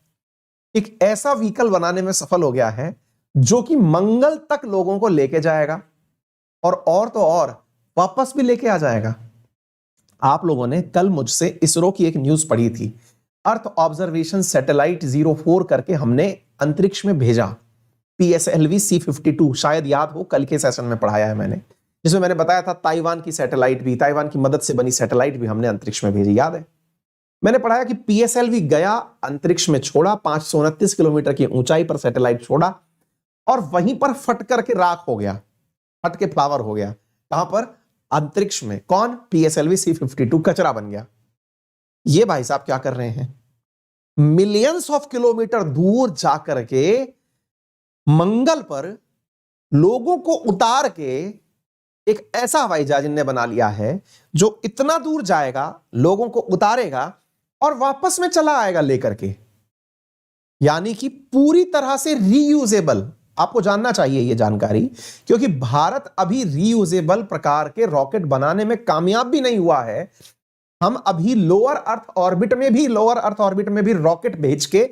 एक ऐसा व्हीकल बनाने में सफल हो गया है जो कि मंगल तक लोगों को लेके जाएगा, और तो और वापस भी लेके आ जाएगा। आप लोगों ने कल मुझसे इसरो की एक न्यूज पढ़ी थी, अर्थ ऑब्जर्वेशन सैटेलाइट 04 करके हमने अंतरिक्ष में भेजा, PSLV C52, शायद याद हो कल के सेशन में पढ़ाया है मैंने, जिसमें मैंने बताया था ताइवान की सैटेलाइट भी, ताइवान की मदद से बनी सैटेलाइट भी हमने अंतरिक्ष में भेजी, याद है? मैंने पढ़ाया कि PSLV गया, अंतरिक्ष में छोड़ा, 529 किलोमीटर की ऊंचाई पर सैटेलाइट छोड़ा, और वहीं पर फट करके राख हो गया, फट के फ्लावर हो गया। कहां पर? अंतरिक्ष में। कौन? PSLV C52 कचरा बन गया। ये भाई साहब क्या कर रहे हैं? मिलियंस ऑफ किलोमीटर दूर जाकर के मंगल पर लोगों को उतार के एक ऐसा हवाई जहाज इनने बना लिया है जो इतना दूर जाएगा, लोगों को उतारेगा और वापस में चला आएगा लेकर के, यानी कि पूरी तरह से रीयूजेबल। आपको जानना चाहिए ये जानकारी, क्योंकि भारत अभी रीयूजेबल प्रकार के रॉकेट बनाने में कामयाब भी नहीं हुआ है। हम अभी लोअर अर्थ ऑर्बिट में भी रॉकेट भेज के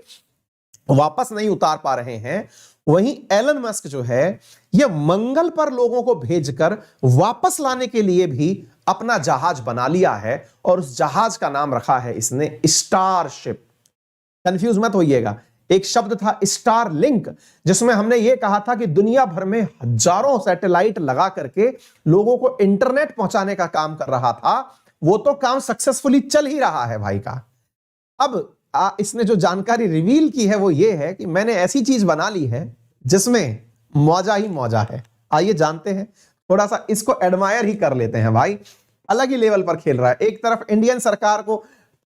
वापस नहीं उतार पा रहे हैं। वहीं एलन मस्क जो है ये मंगल पर लोगों को भेजकर वापस लाने के लिए भी अपना जहाज बना लिया है, और उस जहाज का नाम रखा है इसने स्टारशिप। कंफ्यूज मत होइएगा, एक शब्द था स्टारलिंक, जिसमें हमने यह कहा था कि दुनिया भर में हजारों सैटेलाइट लगा करके लोगों को इंटरनेट पहुंचाने का काम कर रहा था। वो तो काम सक्सेसफुली चल ही रहा है भाई का। अब इसने जो जानकारी रिवील की है वो ये है कि मैंने ऐसी चीज बना ली है जिसमें मौजा ही मौजा है। आइए जानते हैं, थोड़ा सा इसको एडमायर ही कर लेते हैं भाई। अलग ही लेवल पर खेल रहा है। एक तरफ इंडियन सरकार को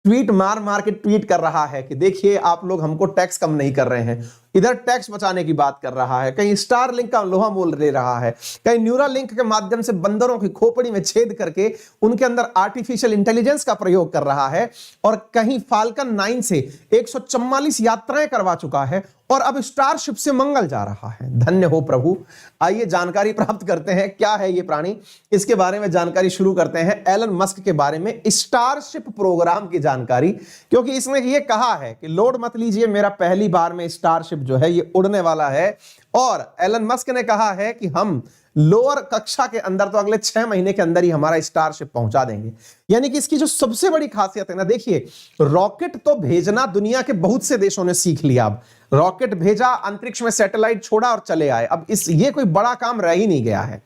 ट्वीट मार के ट्वीट कर रहा है कि देखिए आप लोग हमको टैक्स कम नहीं कर रहे हैं, इधर टैक्स बचाने की बात कर रहा है, कहीं स्टार लिंक का लोहा मोल दे रहा है, कहीं न्यूरा लिंक के माध्यम से बंदरों की खोपड़ी में छेद करके उनके अंदर आर्टिफिशियल इंटेलिजेंस का प्रयोग कर रहा है, और कहीं फाल्कन 9 से 144 यात्राएं करवा चुका है, और अब स्टारशिप से मंगल जा रहा है। धन्य हो प्रभु। आइए जानकारी प्राप्त करते हैं क्या है ये प्राणी, इसके बारे में जानकारी शुरू करते हैं। एलन मस्क के बारे में स्टारशिप प्रोग्राम की जानकारी, क्योंकि इसने ये कहा है कि लोड मत लीजिए, मेरा पहली बार में स्टारशिप जो है ये उड़ने वाला है। और एलन मस्क ने कहा है कि हम लोअर कक्षा के अंदर तो अगले 6 महीने के अंदर ही हमारा स्टारशिप पहुंचा देंगे। यानी कि इसकी जो सबसे बड़ी खासियत है ना, देखिए रॉकेट तो भेजना दुनिया के बहुत से देशों ने सीख लिया। अब रॉकेट भेजा, अंतरिक्ष में सैटेलाइट छोड़ा और चले आए। अब ये कोई बड़ा काम रह ही नहीं गया है।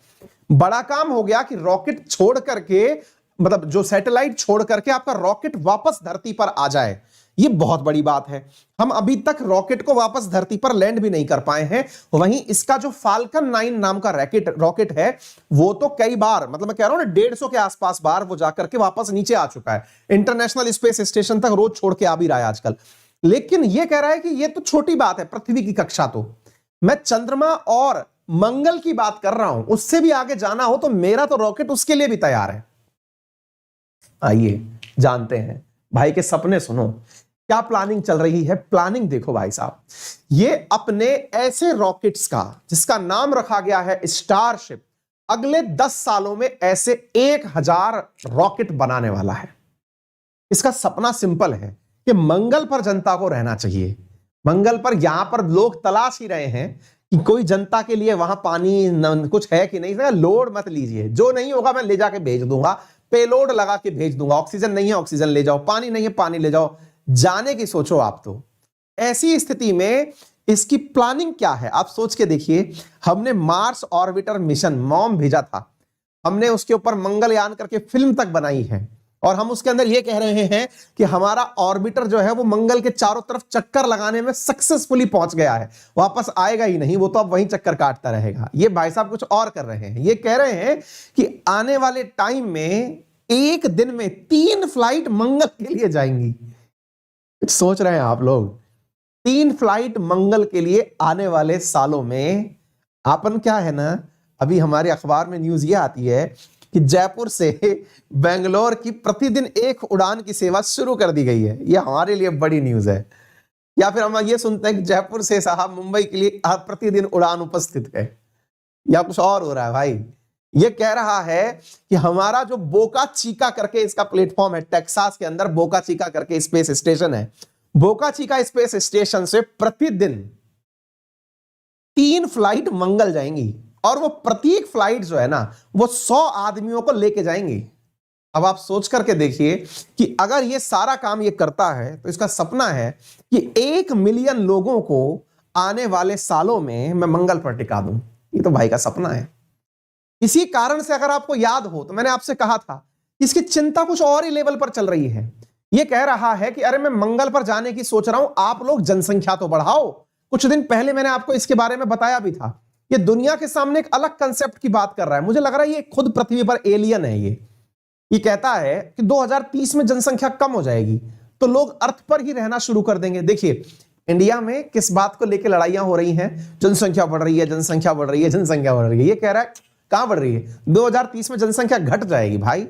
बड़ा काम हो गया कि रॉकेट छोड़ करके, मतलब जो सैटेलाइट छोड़ करके आपका रॉकेट वापस धरती पर आ जाए, ये बहुत बड़ी बात है। हम अभी तक रॉकेट को वापस धरती पर लैंड भी नहीं कर पाए हैं। वहीं इसका जो फाल्कन 9 नाम का रॉकेट है वो तो कई बार, मतलब मैं कह रहा हूं ना 150 के आसपास बार वो जाकर के वापस नीचे आ चुका है। इंटरनेशनल स्पेस स्टेशन तक रोज छोड़ के आ भी रहा है आजकल। लेकिन ये कह रहा है कि ये तो छोटी बात है, पृथ्वी की कक्षा तो, मैं चंद्रमा और मंगल की बात कर रहा हूं। उससे भी आगे जाना हो तो मेरा तो रॉकेट उसके लिए भी तैयार है। आइए जानते हैं भाई के सपने। सुनो क्या प्लानिंग चल रही है। प्लानिंग देखो भाई साहब, ये अपने ऐसे रॉकेट्स का जिसका नाम रखा गया है स्टारशिप, अगले 10 सालों में ऐसे 1000 रॉकेट बनाने वाला है। इसका सपना सिंपल है कि मंगल पर जनता को रहना चाहिए। मंगल पर यहां पर लोग तलाश ही रहे हैं कि कोई जनता के लिए वहां पानी कुछ है कि नहीं। लोड मत लीजिए, जो नहीं होगा मैं ले जाके भेज दूंगा, पेलोड लगा के भेज दूंगा। ऑक्सीजन नहीं है ऑक्सीजन ले जाओ, पानी नहीं है पानी ले जाओ, जाने की सोचो आप। तो ऐसी स्थिति में इसकी प्लानिंग क्या है आप सोच के देखिए। हमने मार्स ऑर्बिटर मिशन मॉम भेजा था, हमने उसके ऊपर मंगलयान करके फिल्म तक बनाई है, और हम उसके अंदर यह कह रहे हैं कि हमारा ऑर्बिटर जो है वो मंगल के चारों तरफ चक्कर लगाने में सक्सेसफुली पहुंच गया है, वापस आएगा ही नहीं, वो तो अब वहीं चक्कर काटता रहेगा। ये भाई साहब कुछ और कर रहे हैं। ये कह रहे हैं कि आने वाले टाइम में एक दिन में 3 फ्लाइट मंगल के लिए जाएंगी। कुछ सोच रहे हैं आप लोग? 3 फ्लाइट मंगल के लिए आने वाले सालों में। अपन क्या है ना, अभी हमारे अखबार में न्यूज ये आती है कि जयपुर से बेंगलोर की प्रतिदिन एक उड़ान की सेवा शुरू कर दी गई है। यह हमारे लिए बड़ी न्यूज है। या फिर हम ये सुनते हैं कि जयपुर से साहब मुंबई के लिए प्रतिदिन उड़ान उपस्थित है, या कुछ और हो रहा है भाई। ये कह रहा है कि हमारा जो बोका चीका करके इसका प्लेटफॉर्म है, टेक्सास के अंदर बोका चीका करके स्पेस स्टेशन है, बोका चीका स्पेस स्टेशन से प्रतिदिन 3 फ्लाइट मंगल जाएंगी, और वो प्रत्येक फ्लाइट जो है ना वो 100 आदमियों को लेके जाएंगी। अब आप सोच करके देखिए कि अगर ये सारा काम ये करता है तो इसका सपना है कि 1 मिलियन लोगों को आने वाले सालों में मैं मंगल पर टिका दूं। ये तो भाई का सपना है। इसी कारण से अगर आपको याद हो तो मैंने आपसे कहा था इसकी चिंता कुछ और ही लेवल पर चल रही है। ये कह रहा है कि अरे मैं मंगल पर जाने की सोच रहा हूं, आप लोग जनसंख्या तो बढ़ाओ। कुछ दिन पहले मैंने आपको इसके बारे में बताया भी था। ये दुनिया के सामने एक अलग कंसेप्ट की बात कर रहा है। मुझे लग रहा है ये खुद पृथ्वी पर एलियन है। ये कहता है कि 2030 में जनसंख्या कम हो जाएगी तो लोग अर्थ पर ही रहना शुरू कर देंगे। देखिए इंडिया में किस बात को लेकर लड़ाइयां हो रही हैं, जनसंख्या बढ़ रही है, जनसंख्या बढ़ रही है, जनसंख्या बढ़ रही है। ये कह रहा है कहां बढ़ रही है, 2030 में जनसंख्या घट जाएगी। भाई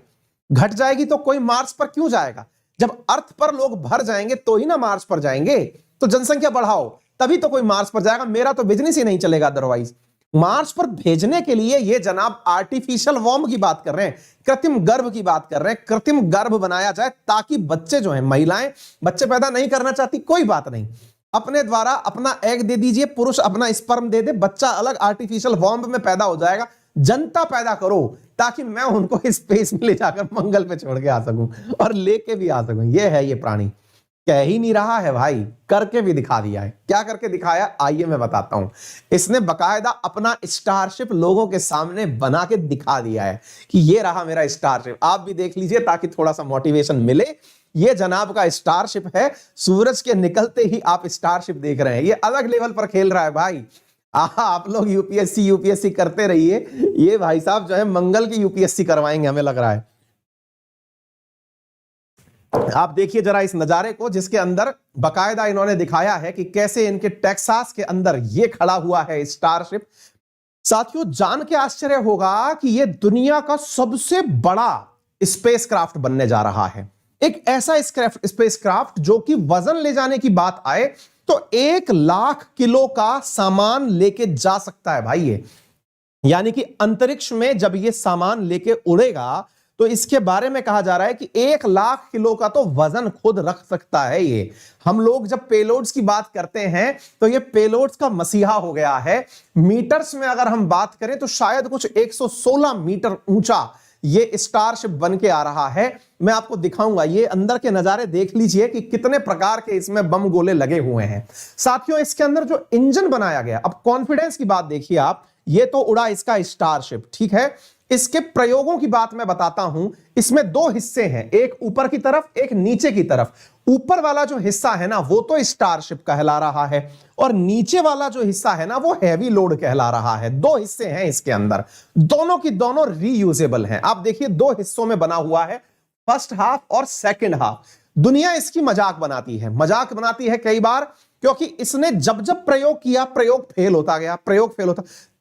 घट जाएगी तो कोई मार्स पर क्यों जाएगा? जब अर्थ पर लोग भर जाएंगे तो ही ना मार्स पर जाएंगे। तो जनसंख्या बढ़ाओ तभी तो कोई मार्स पर जाएगा। मेरा तो बिजनेस ही नहीं चलेगा अदरवाइज। मार्स पर भेजने के लिए ये जनाब आर्टिफिशियल वॉर्म की बात कर रहे हैं, कृत्रिम गर्भ की बात कर रहे हैं। कृत्रिम गर्भ बनाया जाए ताकि बच्चे जो हैं, महिलाएं बच्चे पैदा नहीं करना चाहती, कोई बात नहीं, अपने द्वारा अपना एग दे दीजिए, पुरुष अपना स्पर्म दे दे, बच्चा अलग आर्टिफिशियल वॉर्म में पैदा हो जाएगा। जनता पैदा करो ताकि मैं उनको स्पेस में ले जाकर मंगल पे छोड़ के आ सकूं और लेके भी आ सकूं। ये है ये प्राणी। कह ही नहीं रहा है भाई, करके भी दिखा दिया है। क्या करके दिखाया आइए मैं बताता हूं। इसने बकायदा अपना स्टारशिप लोगों के सामने बना के दिखा दिया है कि ये रहा मेरा स्टारशिप। आप भी देख लीजिए ताकि थोड़ा सा मोटिवेशन मिले। ये जनाब का स्टारशिप है। सूरज के निकलते ही आप स्टारशिप देख रहे हैं। ये अलग लेवल पर खेल रहा है भाई। आप लोग यूपीएससी करते रहिए, ये भाई साहब जो है मंगल की यूपीएससी करवाएंगे हमें लग रहा है। आप देखिए जरा इस नजारे को जिसके अंदर बकायदा इन्होंने दिखाया है कि कैसे इनके टेक्सास के अंदर ये खड़ा हुआ है स्टारशिप। साथियों जान के आश्चर्य होगा कि ये दुनिया का सबसे बड़ा स्पेसक्राफ्ट बनने जा रहा है। एक ऐसा स्पेसक्राफ्ट जो कि वजन ले जाने की बात आए तो 1 लाख किलो का सामान लेके जा सकता है भाई ये। यानी कि अंतरिक्ष में जब ये सामान लेके उड़ेगा तो इसके बारे में कहा जा रहा है कि 1 लाख किलो का तो वजन खुद रख सकता है ये। हम लोग जब पेलोड्स की बात करते हैं तो ये पेलोड्स का मसीहा हो गया है। मीटर्स में अगर हम बात करें तो शायद कुछ 116 मीटर ऊंचा ये स्टारशिप बन के आ रहा है। मैं आपको दिखाऊंगा, ये अंदर के नजारे देख लीजिए कि कितने प्रकार के इसमें बम गोले लगे हुए हैं। साथियों इसके अंदर जो इंजन बनाया गया, अब कॉन्फिडेंस की बात देखिए आप। ये तो उड़ा इसका स्टारशिप, ठीक है। इसके प्रयोगों की बात मैं बताता हूं। इसमें 2 हिस्से हैं, एक ऊपर की तरफ, एक नीचे की तरफ। ऊपर वाला जो हिस्सा है ना वो तो स्टारशिप कहला रहा है, और नीचे वाला जो हिस्सा है ना वो हैवी लोड कहला रहा है। 2 हिस्से हैं इसके अंदर, दोनों की दोनों रीयूजेबल हैं। आप देखिए 2 हिस्सों में बना हुआ है, फर्स्ट हाफ और सेकंड हाफ। दुनिया इसकी मजाक बनाती है कई बार, क्योंकि इसने जब जब प्रयोग किया प्रयोग फेल होता गया,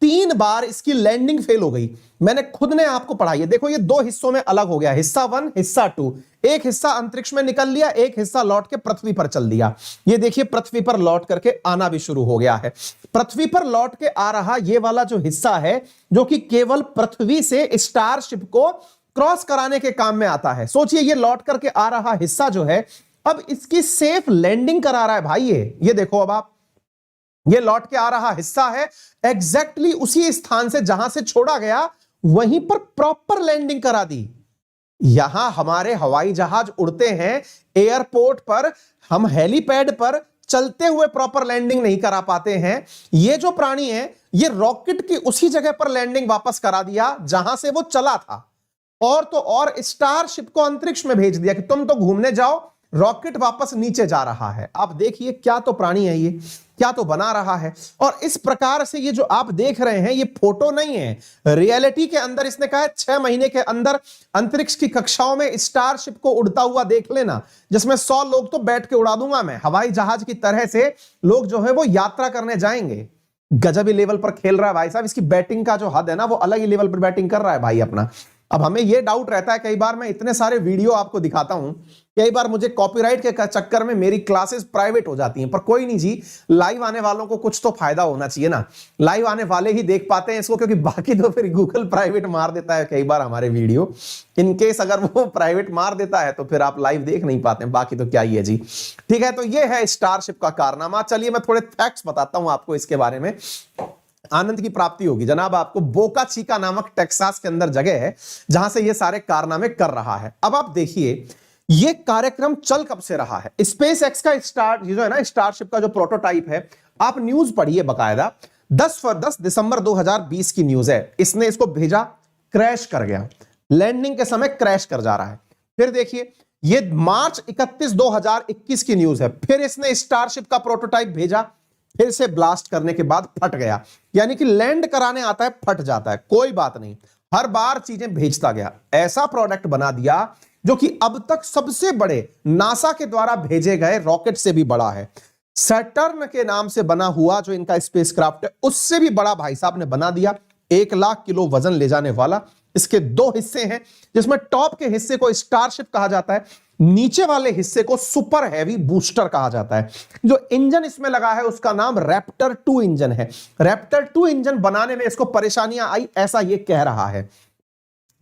3 बार इसकी लैंडिंग फेल हो गई। मैंने खुद ने आपको पढ़ाई है। देखो ये 2 हिस्सों में अलग हो गया, हिस्सा 1 हिस्सा 2। एक हिस्सा अंतरिक्ष में निकल लिया, एक हिस्सा लौट के पृथ्वी पर चल दिया। ये देखिए पृथ्वी पर लौट करके आना भी शुरू हो गया है। पृथ्वी पर लौट के आ रहा ये वाला जो हिस्सा है जो कि केवल पृथ्वी से स्टारशिप को क्रॉस कराने के काम में आता है। सोचिए ये लौट करके आ रहा हिस्सा जो है अब इसकी सेफ लैंडिंग करा रहा है भाई। ये देखो अब आप, ये लौट के आ रहा हिस्सा है एग्जैक्टली उसी स्थान से जहां से छोड़ा गया वहीं पर प्रॉपर लैंडिंग करा दी। यहां हमारे हवाई जहाज उड़ते हैं, एयरपोर्ट पर हम हेलीपैड पर चलते हुए प्रॉपर लैंडिंग नहीं करा पाते हैं। ये जो प्राणी है ये रॉकेट की उसी जगह पर लैंडिंग वापस करा दिया जहां से वो चला था, और तो और स्टारशिप को अंतरिक्ष में भेज दिया कि तुम तो घूमने जाओ, रॉकेट वापस नीचे जा रहा है। आप देखिए क्या तो प्राणी है ये, क्या तो बना रहा है। और इस प्रकार से ये जो आप देख रहे हैं ये फोटो नहीं है, रियलिटी के अंदर इसने कहा है 6 महीने के अंदर अंतरिक्ष की कक्षाओं में स्टारशिप को उड़ता हुआ देख लेना, जिसमें 100 लोग तो बैठ के उड़ा दूंगा मैं। हवाई जहाज की तरह से लोग जो है वो यात्रा करने जाएंगे। गजब ही लेवल पर खेल रहा है भाई साहब। इसकी बैटिंग का जो हद है ना वो अलग ही लेवल पर बैटिंग कर रहा है भाई अपना। अब हमें यह डाउट रहता है, कई बार मैं इतने सारे वीडियो आपको दिखाता हूं, कई बार मुझे कॉपीराइट के चक्कर में मेरी क्लासेस प्राइवेट हो जाती हैं, पर कोई नहीं जी, लाइव आने वालों को कुछ तो फायदा होना चाहिए ना। लाइव आने वाले ही देख पाते हैं इसको, क्योंकि बाकी तो फिर गूगल प्राइवेट मार देता है कई बार हमारे वीडियो। इनकेस अगर वो प्राइवेट मार देता है तो फिर आप लाइव देख नहीं पाते हैं, बाकी तो क्या ही है जी। ठीक है, तो ये है स्टारशिप का कारनामा। चलिए मैं थोड़े फैक्ट्स बताता हूं आपको इसके बारे में, आनंद की प्राप्ति होगी जनाब आपको। बोका चिका नामक टेक्सास के अंदर जगह है जहां से ये सारे कारनामे कर रहा है। अब आप देखिए ये कार्यक्रम चल कब से रहा है। स्पेस एक्स का स्टार्ट, ये जो है ना स्टारशिप का जो प्रोटोटाइप है, आप न्यूज पढ़िए बकायदा, 10 दिसंबर 2020 की न्यूज है। इसने इसको भेजा, क्रैश कर गया, लैंडिंग के समय क्रैश कर जा रहा है। फिर देखिए ये मार्च 31 2021 की न्यूज है, फिर इसने स्टारशिप का प्रोटोटाइप भेजा, फिर से ब्लास्ट करने के बाद फट गया। यानी कि लैंड कराने आता है, फट जाता है, कोई बात नहीं, हर बार चीजें भेजता गया। ऐसा प्रोडक्ट बना दिया जो कि अब तक सबसे बड़े नासा के द्वारा भेजे गए रॉकेट से भी बड़ा है। सैटर्न के नाम से बना हुआ जो इनका स्पेसक्राफ्ट है, उससे भी बड़ा भाई साहब ने बना दिया। 1 लाख किलो वजन ले जाने वाला। इसके 2 हिस्से हैं, जिसमें टॉप के हिस्से को स्टारशिप कहा जाता है, नीचे वाले हिस्से को सुपर हैवी बूस्टर कहा जाता है। जो इंजन इसमें लगा है उसका नाम रैप्टर 2 इंजन है। रैप्टर 2 इंजन बनाने में इसको परेशानियां आई, ऐसा यह कह रहा है।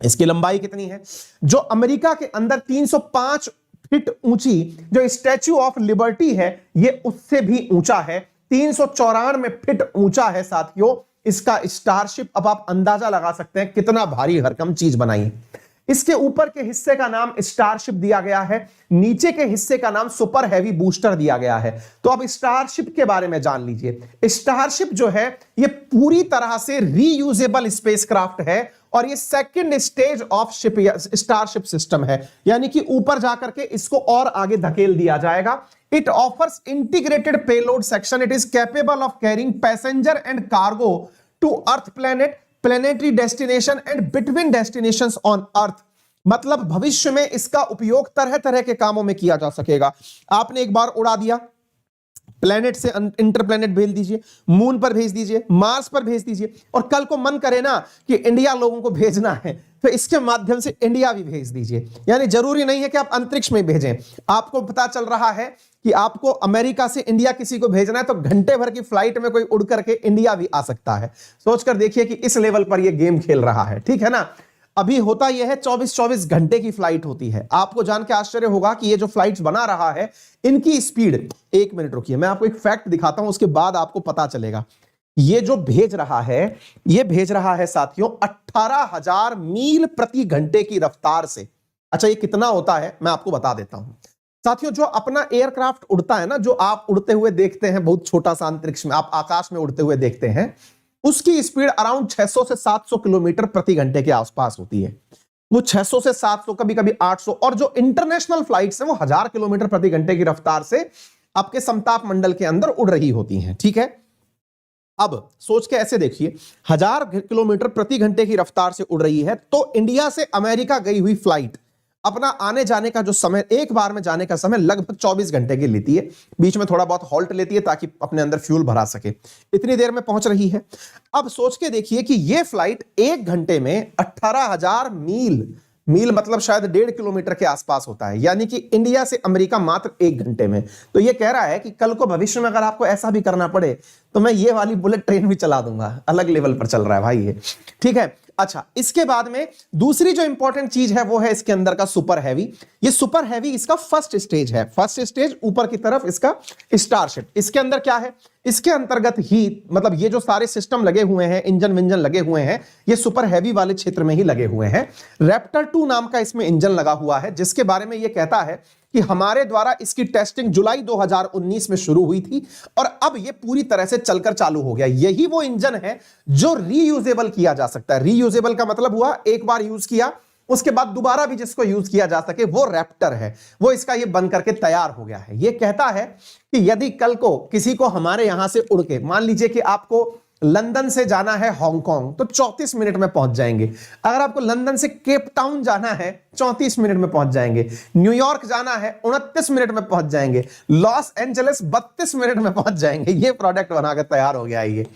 इसकी लंबाई कितनी है? जो अमेरिका के अंदर 305 फीट ऊंची जो स्टैच्यू ऑफ लिबर्टी है, ये उससे भी ऊंचा है, 394 फीट ऊंचा है साथियों इसका स्टारशिप। अब आप अंदाजा लगा सकते हैं कितना भारी भरकम चीज बनाई है। इसके ऊपर के हिस्से का नाम स्टारशिप दिया गया है, नीचे के हिस्से का नाम सुपर हैवी बूस्टर दिया गया है। तो अब स्टारशिप के बारे में जान लीजिए। स्टारशिप जो है ये पूरी तरह से रीयूजेबल स्पेसक्राफ्ट है और ये second stage of ship starship system है, यानी कि ऊपर जाकर के इसको और आगे धकेल दिया जाएगा। It offers integrated payload section, it is capable of carrying passenger and cargo to earth planet, planetary destination and between destinations on earth. मतलब भविष्य में इसका उपयोग तरह तरह के कामों में किया जा सकेगा। आपने एक बार उड़ा दिया, प्लेनेट से इंटरप्लेनेट भेज दीजिए, मून पर भेज दीजिए, मार्स पर भेज दीजिए, और कल को मन करे ना कि इंडिया लोगों को भेजना है तो इसके माध्यम से इंडिया भी भेज दीजिए। यानी जरूरी नहीं है कि आप अंतरिक्ष में भेजें। आपको पता चल रहा है कि आपको अमेरिका से इंडिया किसी को भेजना है तो घंटे भर की फ्लाइट में कोई उड़ करके इंडिया भी आ सकता है। सोचकर देखिए कि इस लेवल पर यह गेम खेल रहा है, ठीक है ना। अभी होता यह है 24-24 घंटे की फ्लाइट होती है। आपको जान के आश्चर्य होगा कि ये जो फ्लाइट्स बना रहा है इनकी स्पीड, 1 मिनट रुकिए मैं आपको एक फैक्ट दिखाता हूं, उसके बाद आपको पता चलेगा। ये जो भेज रहा है, ये भेज रहा है साथियों 18,000 मील प्रति घंटे की रफ्तार से। अच्छा ये कितना होता है मैं आपको बता देता हूं साथियों। जो अपना एयरक्राफ्ट उड़ता है ना, जो आप उड़ते हुए देखते हैं, बहुत छोटा सा अंतरिक्ष में आप आकाश में उड़ते हुए देखते हैं, उसकी स्पीड अराउंड 600 से 700 किलोमीटर प्रति घंटे के आसपास होती है। वो 600 से 700, कभी कभी 800, और जो इंटरनेशनल फ्लाइट्स हैं वो 1000 किलोमीटर प्रति घंटे की रफ्तार से आपके समताप मंडल के अंदर उड़ रही होती हैं, ठीक है। अब सोच के ऐसे देखिए, 1000 किलोमीटर प्रति घंटे की रफ्तार से उड़ रही है, तो इंडिया से अमेरिका गई हुई फ्लाइट अपना आने जाने का जो समय, एक बार में जाने का समय लगभग 24 घंटे की लेती है। बीच में थोड़ा बहुत हॉल्ट लेती है ताकि अपने अंदर फ्यूल भरा सके, इतनी देर में पहुंच रही है। अब सोच के देखिए कि यह फ्लाइट 1 घंटे में 18,000 मील मतलब शायद 1.5 किलोमीटर के आसपास होता है, यानी कि इंडिया से अमेरिका मात्र 1 घंटे में। तो यह कह रहा है कि कल को भविष्य में अगर आपको ऐसा भी करना पड़े तो मैं ये वाली बुलेट ट्रेन भी चला दूंगा। अलग लेवल पर चल रहा है भाई ये, ठीक है। अच्छा, इसके बाद में दूसरी जो इंपॉर्टेंट चीज है वो है इसके अंदर का सुपर हैवी। ये सुपर हैवी इसका फर्स्ट स्टेज है, फर्स्ट स्टेज ऊपर की तरफ इसका स्टारशिप। इसके अंदर क्या है, इसके अंतर्गत ही मतलब ये जो सारे सिस्टम लगे हुए हैं, इंजन विंजन लगे हुए हैं, ये सुपर हैवी वाले क्षेत्र में ही लगे हुए हैं। रैप्टर 2 नाम का इसमें इंजन लगा हुआ है, जिसके बारे में ये कहता है कि हमारे द्वारा इसकी टेस्टिंग जुलाई 2019 में शुरू हुई थी और अब ये पूरी तरह से चलकर चालू हो गया। यही वो इंजन है जो रीयूजेबल किया जा सकता है। रीयूजेबल का मतलब हुआ एक बार यूज किया उसके बाद दोबारा भी जिसको यूज किया जा सके, वो रैप्टर है, वो इसका ये बन करके तैयार हो गया है। ये कहता है कि यदि कल को किसी को हमारे यहां से उड़ के, मान लीजिए कि आपको लंदन से जाना है हांगकांग, तो 34 मिनट में पहुंच जाएंगे। अगर आपको लंदन से केप टाउन जाना है 34 मिनट में पहुंच जाएंगे। न्यूयॉर्क जाना है 29 मिनट में पहुंच जाएंगे। लॉस एंजलिस 32 मिनट में पहुंच जाएंगे। ये प्रोडक्ट बनाकर तैयार हो गया है ये।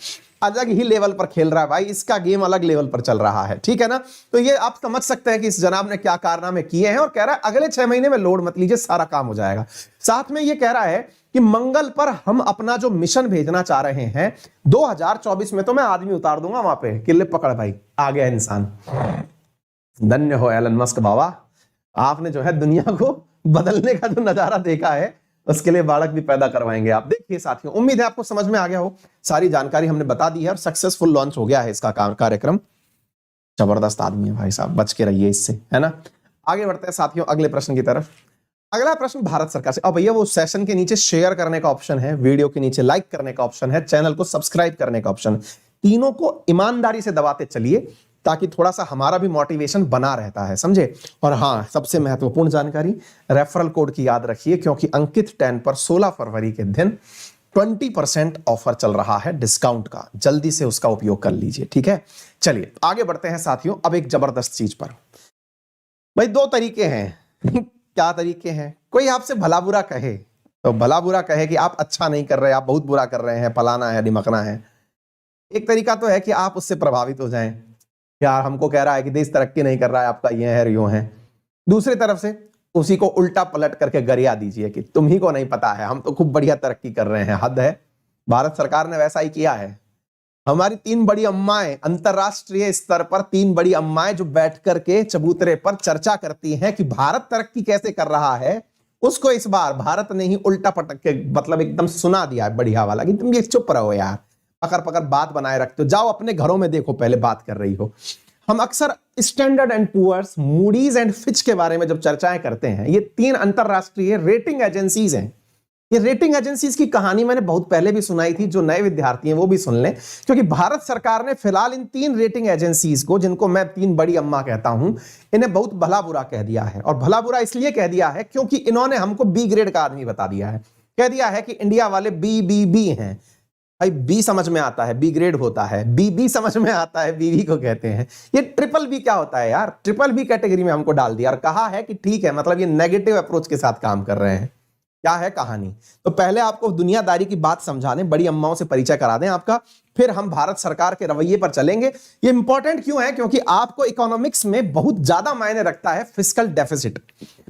अलग ही लेवल पर खेल रहा है भाई, इसका गेम अलग लेवल पर चल रहा है, ठीक है ना। तो ये आप समझ सकते हैं कि इस जनाब ने क्या कारनामे किए हैं, और कह रहा है अगले 6 महीने में लोड मत लीजिए, सारा काम हो जाएगा। साथ में ये कह रहा है कि मंगल पर हम अपना जो मिशन भेजना चाह रहे हैं 2024 में, तो मैं आदमी उतार दूंगा वहां पे, किले पकड़ भाई, आ गया इंसान। धन्य हो एलन मस्क बाबा, आपने जो है दुनिया को बदलने का जो नजारा देखा है, उसके लिए बालक भी पैदा करवाएंगे आप। देखिए साथियों, उम्मीद है आपको समझ में आ गया हो, सारी जानकारी हमने बता दी है और सक्सेसफुल लॉन्च हो गया है इसका कार्यक्रम। जबरदस्त आदमी है भाई साहब, बच के रहिए इससे, है ना। आगे बढ़ते हैं साथियों अगले प्रश्न की तरफ। अगला प्रश्न भारत सरकार से। अब भैया वो सेशन के नीचे शेयर करने का ऑप्शन है, वीडियो के नीचे लाइक करने का ऑप्शन है, चैनल को सब्सक्राइब करने का ऑप्शन, तीनों को ईमानदारी से दबाते चलिए ताकि थोड़ा सा हमारा भी मोटिवेशन बना रहता है, समझे। और हाँ, सबसे महत्वपूर्ण जानकारी, रेफरल कोड की याद रखिए, क्योंकि अंकित 10 पर 16 फरवरी के दिन 20% ऑफर चल रहा है डिस्काउंट का, जल्दी से उसका उपयोग कर लीजिए, ठीक है। चलिए आगे बढ़ते हैं साथियों, अब एक जबरदस्त चीज पर। भाई 2 तरीके हैं क्या तरीके हैं? कोई आपसे भला बुरा कहे तो भला बुरा कहे कि आप अच्छा नहीं कर रहे, आप बहुत बुरा कर रहे हैं, फलाना है, ढिमकना है। एक तरीका तो है कि आप उससे प्रभावित हो जाएं, यार हमको कह रहा है कि देश तरक्की नहीं कर रहा है, आपका ये है यो है। दूसरी तरफ से उसी को उल्टा पलट करके गरिया दीजिए कि तुम ही को नहीं पता है, हम तो खूब बढ़िया तरक्की कर रहे हैं, हद है। भारत सरकार ने वैसा ही किया है। हमारी 3 बड़ी अम्माएं, अंतरराष्ट्रीय स्तर पर 3 बड़ी अम्माएं जो बैठ करके चबूतरे पर चर्चा करती हैं कि भारत तरक्की कैसे कर रहा है, उसको इस बार भारत ने ही उल्टा पटक के मतलब एकदम सुना दिया है बढ़िया वाला कि तुम ये चुप रहो यार, पकड़ पकड़ बात बनाए रखते हो, जाओ अपने घरों में देखो पहले बात कर रही हो। हम अक्सर Standard and Poor's, Moody's and Fitch के बारे में जब चर्चाएं करते हैं, ये 3 अंतरराष्ट्रीय रेटिंग एजेंसीज हैं। ये रेटिंग एजेंसीज की कहानी मैंने बहुत पहले भी सुनाई थी, जो नए विद्यार्थी हैं वो भी सुन लें, क्योंकि भारत सरकार ने फिलहाल इन 3 रेटिंग एजेंसीज को, जिनको मैं 3 बड़ी अम्मा कहता हूं, इन्हें बहुत भला बुरा कह दिया है। और भला बुरा इसलिए कह दिया है क्योंकि इन्होंने हमको बी ग्रेड का आदमी बता दिया है, कह दिया है कि इंडिया वाले बी हैं। भाई बी समझ में आता है, बी ग्रेड होता है, बी समझ में आता है, बीवी को कहते हैं। ये ट्रिपल बी क्या होता है यार? ट्रिपल बी कैटेगरी में हमको डाल दिया और कहा है कि ठीक है, मतलब ये नेगेटिव अप्रोच के साथ काम कर रहे हैं। क्या है कहानी? तो पहले आपको दुनियादारी की बात समझाने, बड़ी अम्माओं से परिचय करा दें आपका, फिर हम भारत सरकार के रवैये पर चलेंगे। ये इंपॉर्टेंट क्यों है? क्योंकि आपको इकोनॉमिक्स में बहुत ज्यादा मायने रखता है फिस्कल डेफिसिट।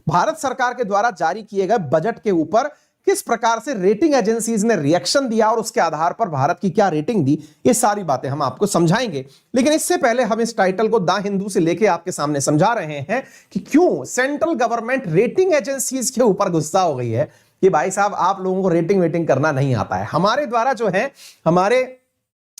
भारत सरकार के द्वारा जारी किए गए बजट के ऊपर किस प्रकार से रेटिंग एजेंसीज ने रिएक्शन दिया और उसके आधार पर भारत की क्या रेटिंग दी, ये सारी बातें हम आपको समझाएंगे। लेकिन इससे पहले हम इस टाइटल को द हिंदू से लेके आपके सामने समझा रहे हैं कि क्यों सेंट्रल गवर्नमेंट रेटिंग एजेंसीज के ऊपर गुस्सा हो गई है कि भाई साहब आप लोगों को रेटिंग वेटिंग करना नहीं आता है। हमारे द्वारा जो है, हमारे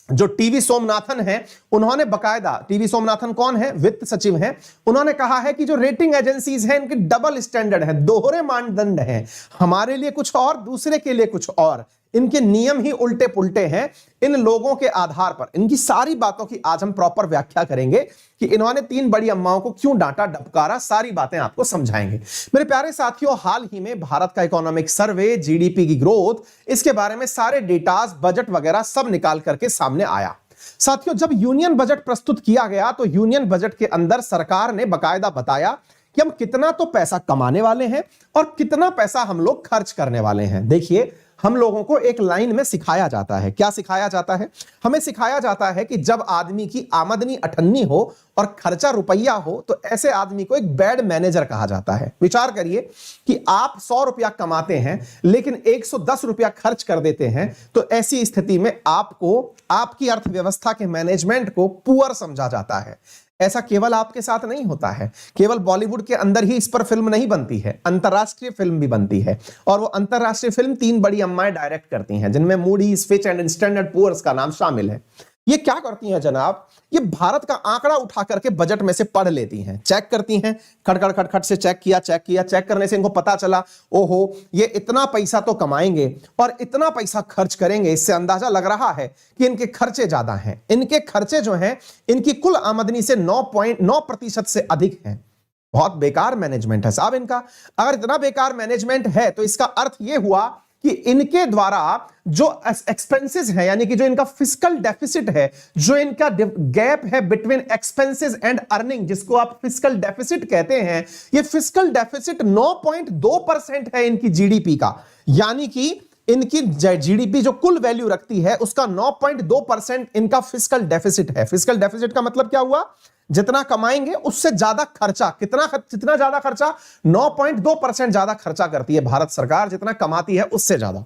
जो टीवी सोमनाथन है, उन्होंने बकायदा, टीवी सोमनाथन कौन है? वित्त सचिव हैं। उन्होंने कहा है कि जो रेटिंग एजेंसीज हैं इनके डबल स्टैंडर्ड है, दोहरे मानदंड हैं, हमारे लिए कुछ और, दूसरे के लिए कुछ और, इनके नियम ही उल्टे पुल्टे हैं। इन लोगों के आधार पर इनकी सारी बातों की आज हम प्रॉपर व्याख्या करेंगे कि इन्होंने 3 बड़ी अम्माओं को क्यों डांटा डबकारा, सारी बातें आपको समझाएंगे। मेरे प्यारे साथियों, हाल ही में भारत का इकोनॉमिक सर्वे, जीडीपी की ग्रोथ, इसके बारे में सारे डेटास, बजट वगैरह सब निकाल करके सामने आया। साथियों, जब यूनियन बजट प्रस्तुत किया गया तो यूनियन बजट के अंदर सरकार ने बकायदा बताया कि हम कितना तो पैसा कमाने वाले हैं और कितना पैसा हम लोग खर्च करने वाले हैं। देखिए, हम लोगों को एक लाइन में सिखाया जाता है। क्या सिखाया जाता है? हमें सिखाया जाता है कि जब आदमी की आमदनी 98 हो और खर्चा रुपया हो तो ऐसे आदमी को एक बैड मैनेजर कहा जाता है। विचार करिए कि आप 100 रुपया कमाते हैं लेकिन 110 रुपया खर्च कर देते हैं, तो ऐसी स्थिति में आपको, आपकी अर्थव्यवस्था के मैनेजमेंट को पुअर समझा जाता है। ऐसा केवल आपके साथ नहीं होता है, केवल बॉलीवुड के अंदर ही इस पर फिल्म नहीं बनती है, अंतरराष्ट्रीय फिल्म भी बनती है। और वो अंतरराष्ट्रीय फिल्म 3 बड़ी अम्माएं डायरेक्ट करती हैं, जिनमें Moody's, Fitch and Standard Poor's का नाम शामिल है। ये क्या करती हैं जनाब? ये भारत का आंकड़ा उठा करके बजट में से पढ़ लेती हैं, चेक करती हैं, खटखट खटखट से चेक किया, चेक करने से इनको पता चला, ओहो ये इतना पैसा तो कमाएंगे और इतना पैसा खर्च करेंगे, इससे अंदाजा लग रहा है कि इनके खर्चे ज्यादा हैं। इनके खर्चे जो हैं इनकी कुल आमदनी से 9.9% से अधिक हैं। बहुत बेकार मैनेजमेंट है साहब इनका। अगर इतना बेकार मैनेजमेंट है तो इसका अर्थ यह हुआ कि इनके द्वारा जो एक्सपेंसेस है, यानी कि जो इनका फिस्कल डेफिसिट है, जो इनका गैप है बिटवीन एक्सपेंसेस एंड अर्निंग, जिसको आप फिस्कल डेफिसिट कहते हैं, ये फिस्कल डेफिसिट 9.2% है इनकी जीडीपी का। यानी कि इनकी जीडीपी जो कुल वैल्यू रखती है उसका 9.2% इनका फिस्कल डेफिसिट है। फिस्कल डेफिसिट का मतलब क्या हुआ, जितना कमाएंगे उससे ज्यादा खर्चा। कितना ज्यादा खर्चा, 9.2% ज्यादा खर्चा करती है भारत सरकार, जितना कमाती है उससे ज्यादा।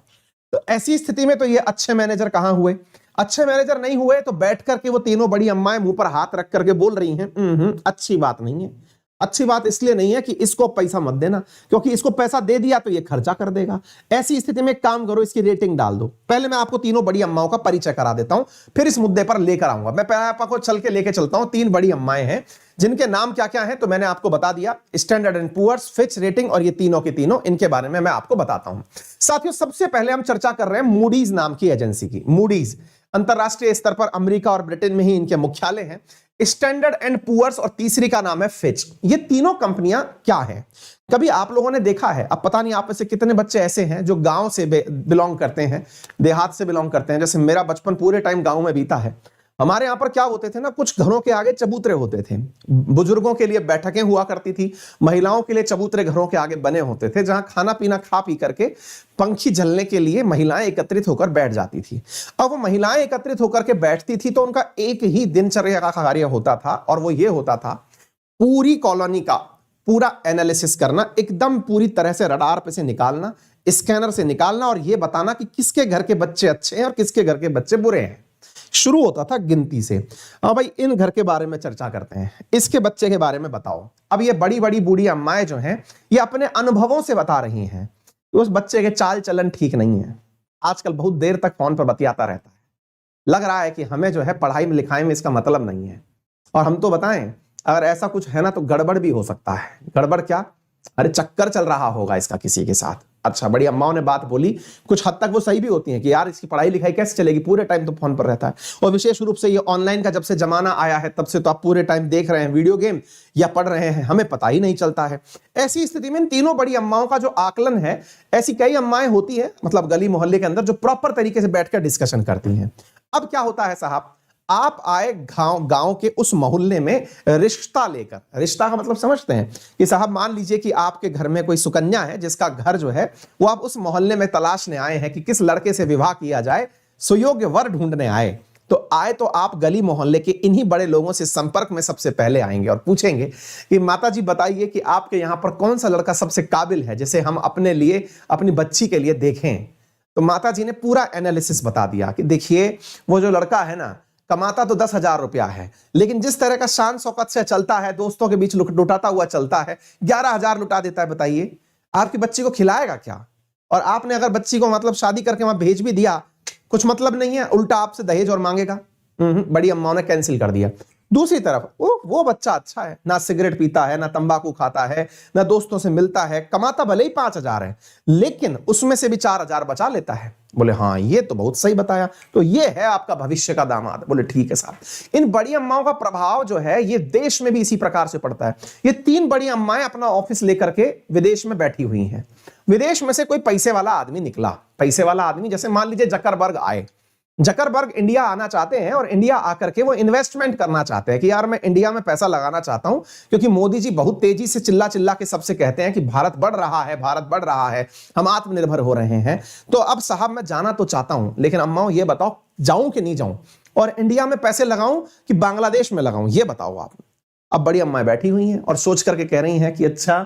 तो ऐसी स्थिति में तो ये अच्छे मैनेजर कहां हुए? अच्छे मैनेजर नहीं हुए तो बैठ करके वो तीनों बड़ी अम्माएं मुंह पर हाथ रख करके बोल रही हैं अच्छी बात नहीं है। अच्छी बात इसलिए नहीं है कि इसको पैसा मत देना, क्योंकि इसको पैसा दे दिया तो ये खर्चा कर देगा। ऐसी स्थिति में एक काम करो, इसकी रेटिंग डाल दो। पहले मैं आपको तीनों बड़ी अम्माओं का परिचय करा देता हूं, फिर इस मुद्दे पर लेकर आऊंगा। मैं पहले आपको चल के लेके चलता हूं। तीन बड़ी अम्माएं हैं जिनके नाम क्या क्या हैं तो मैंने आपको बता दिया, Standard and Poor's, Fitch rating, और ये तीनों के तीनों, इनके बारे में मैं आपको बताता हूं। साथियों, सबसे पहले हम चर्चा कर रहे हैं मूडीज नाम की एजेंसी की। मूडीज अंतरराष्ट्रीय स्तर पर अमेरिका और ब्रिटेन में ही इनके मुख्यालय हैं। स्टैंडर्ड एंड पुअर्स और तीसरी का नाम है फिच। ये तीनों कंपनियां क्या है, कभी आप लोगों ने देखा है? अब पता नहीं आप में से कितने बच्चे ऐसे हैं जो गांव से बिलोंग करते हैं, देहात से बिलोंग करते हैं। जैसे मेरा बचपन पूरे टाइम गांव में बीता है। हमारे यहां पर क्या होते थे ना, कुछ घरों के आगे चबूतरे होते थे। बुजुर्गों के लिए बैठकें हुआ करती थी, महिलाओं के लिए चबूतरे घरों के आगे बने होते थे, जहां खाना पीना खा पी करके पंखी झलने के लिए महिलाएं एकत्रित होकर बैठ जाती थी। अब वो महिलाएं एकत्रित होकर के बैठती थी तो उनका एक ही दिनचर्या का कार्य होता था, और वो ये होता था, पूरी कॉलोनी का पूरा एनालिसिस करना, एकदम पूरी तरह से रडार पे से निकालना, स्कैनर से निकालना, और ये बताना कि किसके घर के बच्चे अच्छे हैं और किसके घर के बच्चे बुरे हैं। शुरू होता था गिनती से। अब भाई इन घर के बारे में चर्चा करते हैं, इसके बच्चे के बारे में बताओ। अब ये बड़ी बड़ी बूढ़ी अम्माएं जो हैं, ये अपने अनुभवों से बता रही हैं कि उस बच्चे के चाल चलन ठीक नहीं है, आजकल बहुत देर तक फोन पर बतियाता रहता है, लग रहा है कि हमें जो है पढ़ाई में लिखाई में इसका मतलब नहीं है। और हम तो बताएं, अगर ऐसा कुछ है ना तो गड़बड़ भी हो सकता है। गड़बड़ क्या? अरे चक्कर चल रहा होगा इसका किसी के साथ। अच्छा, बड़ी अम्माओं ने बात बोली, कुछ हद तक वो सही भी होती है कि यार इसकी पढ़ाई लिखाई कैसे चलेगी, पूरे टाइम तो फोन पर रहता है। और विशेष रूप से ये ऑनलाइन का जब से जमाना आया है तब से तो आप पूरे टाइम देख रहे हैं वीडियो गेम या पढ़ रहे हैं, हमें पता ही नहीं चलता है। ऐसी स्थिति में इन तीनों बड़ी अम्माओं का जो आकलन है, ऐसी कई अम्माएं होती है मतलब गली मोहल्ले के अंदर, जो प्रॉपर तरीके से बैठकर डिस्कशन करती हैं। अब क्या होता है साहब, आप आए गांव के उस मोहल्ले में रिश्ता लेकर। रिश्ता का मतलब समझते हैं कि साहब मान लीजिए कि आपके घर में कोई सुकन्या है जिसका घर जो है वो आप उस मोहल्ले में तलाशने आए हैं कि किस लड़के से विवाह किया जाए, सुयोग्य वर ढूंढने आए। तो आप गली मोहल्ले के इन्हीं बड़े लोगों से संपर्क में सबसे पहले आएंगे और पूछेंगे कि माता जी बताइए कि आपके यहां पर कौन सा लड़का सबसे काबिल है जिसे हम अपने लिए, अपनी बच्ची के लिए देखें। तो माता जी ने पूरा एनालिसिस बता दिया कि देखिए वो जो लड़का है ना, कमाता तो 10,000 रुपया है, लेकिन जिस तरह का शान शौकत से चलता है, दोस्तों के बीच लुटाता हुआ चलता है, 11,000 लुटा देता है। बताइए आपकी बच्ची को खिलाएगा क्या? और आपने अगर बच्ची को मतलब शादी करके वहां भेज भी दिया, कुछ मतलब नहीं है, उल्टा आपसे दहेज और मांगेगा। बड़ी अम्माओं ने कैंसिल कर दिया। दूसरी तरफ वो बच्चा अच्छा है, ना सिगरेट पीता है, ना तंबाकू खाता है, ना दोस्तों से मिलता है, कमाता भले ही 5,000 है, लेकिन उसमें से भी 4,000 बचा लेता है। बोले हाँ ये तो बहुत सही बताया, तो ये है आपका भविष्य का दामाद। बोले ठीक है साहब। इन बड़ी अम्माओं का प्रभाव जो है ये देश में भी इसी प्रकार से पड़ता है। ये तीन बड़ी अम्माएं अपना ऑफिस लेकर के विदेश में बैठी हुई हैं। विदेश में से कोई पैसे वाला आदमी निकला, पैसे वाला आदमी, जैसे मान लीजिए जकरबर्ग आए। जकरबर्ग इंडिया आना चाहते हैं और इंडिया आकर के वो इन्वेस्टमेंट करना चाहते हैं कि यार मैं इंडिया में पैसा लगाना चाहता हूं, क्योंकि मोदी जी बहुत तेजी से चिल्ला चिल्ला के सबसे कहते हैं कि भारत बढ़ रहा है, भारत बढ़ रहा है, हम आत्मनिर्भर हो रहे हैं। तो अब साहब मैं जाना तो चाहता हूं, लेकिन अम्माओं ये बताओ जाऊं कि नहीं जाऊं, और इंडिया में पैसे लगाऊं कि बांग्लादेश में लगाऊं, ये बताओ आप। अब बड़ी अम्माएं बैठी हुई हैं और सोच करके कह रही हैं कि अच्छा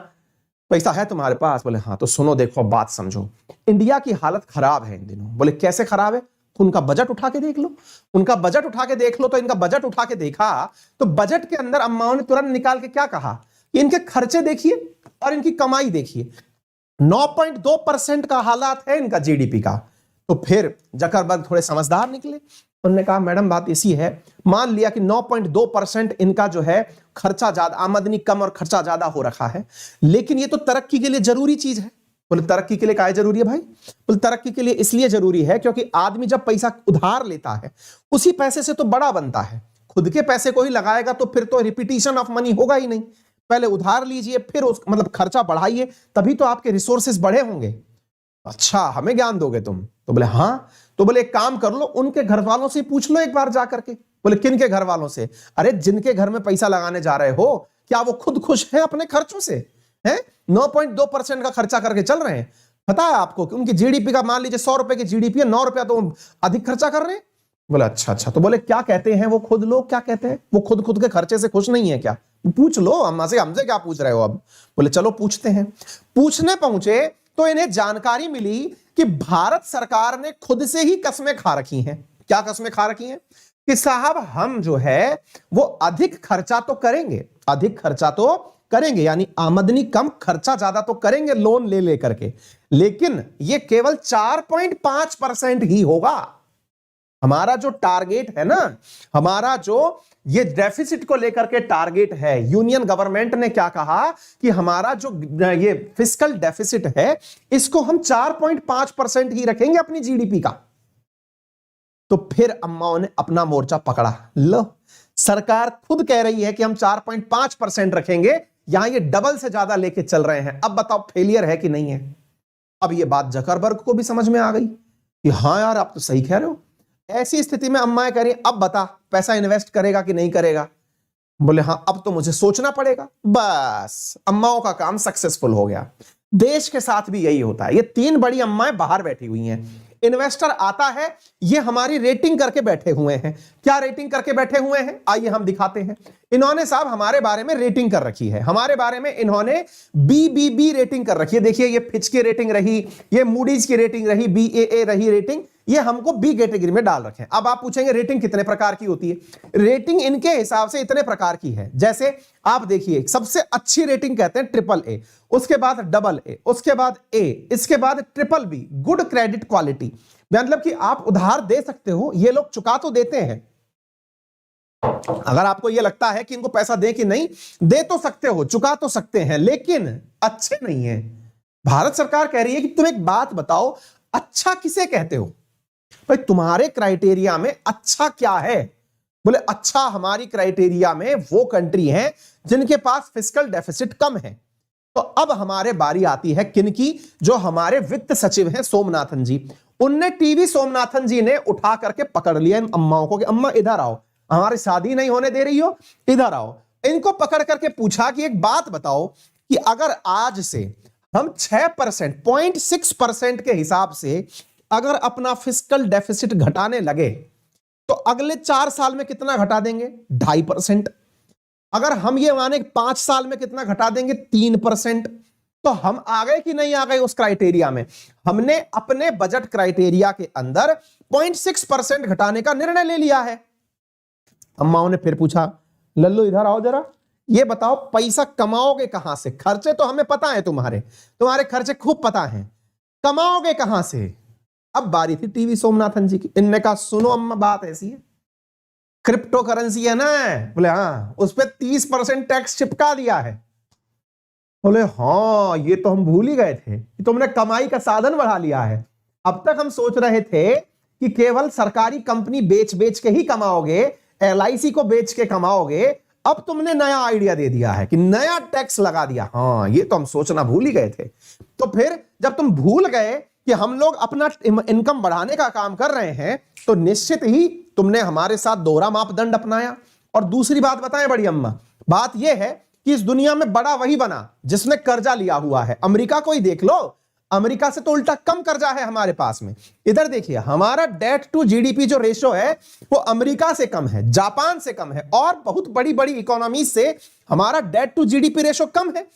पैसा है तुम्हारे पास? बोले हाँ। तो सुनो देखो बात समझो, इंडिया की हालत खराब है इन दिनों। बोले कैसे खराब है? उनका बजट उठा के देख लो, उनका बजट उठा के देख लो। तो इनका बजट उठा के देखा तो बजट के अंदर अम्माओं ने तुरंत निकाल के क्या कहा, इनके खर्चे देखिए और इनकी कमाई देखिए। 9.2% का हालात है इनका जीडीपी का। तो फिर जकरबर्ग थोड़े समझदार निकले, उन्होंने कहा मैडम बात इसी है, मान लिया कि 9.2% इनका जो है खर्चा ज्यादा, आमदनी कम और खर्चा ज्यादा हो रखा है, लेकिन ये तो तरक्की के लिए जरूरी चीज है। बोले तरक्की के लिए काहे जरूरी है भाई? बोले तरक्की के लिए इसलिए जरूरी है क्योंकि आदमी जब पैसा उधार लेता है उसी पैसे से तो बड़ा बनता है। खुद के पैसे को ही लगाएगा तो फिर तो रिपीटिशन ऑफ मनी होगा ही नहीं। पहले उधार लीजिए, फिर उस मतलब खर्चा बढ़ाइए, तभी तो आपके रिसोर्सेस बढ़े होंगे। अच्छा हमें ज्ञान दोगे तुम? तो बोले हाँ। तो बोले एक काम कर लो, उनके घर वालों से पूछ लो एक बार जा करके। बोले किन के घर वालों से? अरे जिनके घर में पैसा लगाने जा रहे हो, क्या वो खुद खुश है अपने खर्चों से? है 9.2% का खर्चा करके चल रहे हैं? पता है आपको कि उनकी जीडीपी का मान लीजिए 100 रुपए की जीडीपी है, 9 रुपया तो अधिक खर्चा कर रहे हैं। बोले अच्छा अच्छा, तो बोले क्या कहते हैं वो खुद लोग, क्या कहते हैं वो खुद के खर्चे से खुश नहीं है क्या? पूछ लो, हमसे क्या पूछ रहे हो अब? बोले चलो पूछते हैं। पूछने पहुंचे तो इन्हें जानकारी मिली कि भारत सरकार ने खुद से ही कस्में खा रखी हैं। क्या कस्में खा रखी हैं? कि साहब हम जो है वो अधिक खर्चा तो करेंगे, अधिक खर्चा तो करेंगे, यानी आमदनी कम खर्चा ज्यादा तो करेंगे लोन ले लेकर के, लेकिन ये केवल 4.5% ही होगा। हमारा जो टारगेट है ना, हमारा जो ये डेफिसिट को लेकर के टारगेट है, यूनियन गवर्नमेंट ने क्या कहा कि हमारा जो ये फिस्कल डेफिसिट है इसको हम 4.5% ही रखेंगे अपनी जीडीपी का। तो फिर अम्माओं ने अपना मोर्चा पकड़ा। लो, सरकार खुद कह रही है कि हम 4.5% रखेंगे, यहां ये डबल से ज्यादा लेके चल रहे हैं। अब बताओ फेलियर है कि नहीं है? अब ये बात जकरबर्ग को भी समझ में आ गई कि हाँ यार आप तो सही कह रहे हो। ऐसी स्थिति में अम्मा कह रही अब बता पैसा इन्वेस्ट करेगा कि नहीं करेगा? बोले हाँ अब तो मुझे सोचना पड़ेगा। बस अम्माओं का काम सक्सेसफुल हो गया। देश के साथ भी यही होता है। ये 3 बड़ी अम्माएं बाहर बैठी हुई हैं, इन्वेस्टर आता है, ये हमारी रेटिंग करके बैठे हुए हैं। क्या रेटिंग करके बैठे हुए हैं आइए हम दिखाते हैं। इन्होंने साहब हमारे बारे में रेटिंग कर रखी है, हमारे बारे में इन्होंने BBB रेटिंग कर रखी है। देखिए ये फिच की रेटिंग रही, ये मूडीज की रेटिंग रही, BAA रही रेटिंग, ये हमको B कैटेगरी में डाल रखे हैं। अब आप पूछेंगे रेटिंग कितने प्रकार की होती है? रेटिंग इनके हिसाब से इतने प्रकार की है। जैसे आप देखिए सबसे अच्छी रेटिंग कहते हैं AAA, उसके बाद AA, उसके बाद A, इसके बाद BBB, गुड क्रेडिट क्वालिटी, मतलब कि आप उधार दे सकते हो, ये लोग चुका तो देते हैं। अगर आपको ये लगता है कि इनको पैसा दे कि नहीं, दे तो सकते हो, चुका तो सकते हैं, लेकिन अच्छे नहीं है। भारत सरकार कह रही है कि तुम एक बात बताओ, अच्छा किसे कहते हो भाई? तुम्हारे क्राइटेरिया में अच्छा क्या है? बोले अच्छा हमारी क्राइटेरिया में वो कंट्री है जिनके पास फिस्कल डेफिसिट कम है। तो अब हमारे बारी आती है किनकी? जो हमारे वित्त सचिव हैं सोमनाथन जी। उनने टीवी सोमनाथन जी ने उठा करके पकड़ लिया इन अम्माओं को कि अम्मा इधर आओ, हमारी शादी नहीं होने दे रही हो, इधर आओ। इनको पकड़ करके पूछा कि एक बात बताओ कि अगर आज से हम 6%, 0.6% के हिसाब से अगर अपना फिस्कल डेफिसिट घटाने लगे तो अगले 4 साल में कितना घटा देंगे? 2.5%। अगर हम ये माने 5 साल में कितना घटा देंगे? 3%। तो हम आ गए कि नहीं आ गए उस क्राइटेरिया में? हमने अपने बजट क्राइटेरिया के अंदर 0.6% घटाने का निर्णय ले लिया है। अम्माओं ने फिर पूछा लल्लू इधर आओ जरा, ये बताओ पैसा कमाओगे कहां से? खर्चे तो हमें पता है, तुम्हारे खर्चे खूब पता है, कमाओगे कहां से? अब बारी थी टीवी सोमनाथन जी की। इनने कहा सुनो अम्मा बात ऐसी है, क्रिप्टो करेंसी है ना, बोले हाँ, उस पर 30% टैक्स चिपका दिया है। बोले हाँ ये तो हम भूल ही गए थे कि तुमने कमाई का साधन बढ़ा लिया है। अब तक हम सोच रहे थे कि केवल सरकारी कंपनी बेच बेच के ही कमाओगे, LIC को बेच के कमाओगे, अब तुमने नया आइडिया दे दिया है कि नया टैक्स लगा दिया। हाँ ये तो हम सोचना भूल ही गए थे। तो फिर जब तुम भूल गए कि हम लोग अपना इनकम बढ़ाने का काम कर रहे हैं, तो निश्चित ही तुमने हमारे साथ दोहरा मापदंड अपनाया। और दूसरी बात बताएं बड़ी अम्मा, बात यह है कि इस दुनिया में बड़ा वही बना जिसने कर्जा लिया हुआ है। अमेरिका को ही देख लो, अमेरिका से तो उल्टा कम कर्जा है हमारे पास में। इधर देखिए हमारा डेट टू जीडीपी जो रेशो है वो अमेरिका से कम है, जापान से कम है, और बहुत बड़ी बड़ी इकोनॉमी से हमारा डेट टू जीडीपी रेशो कम है।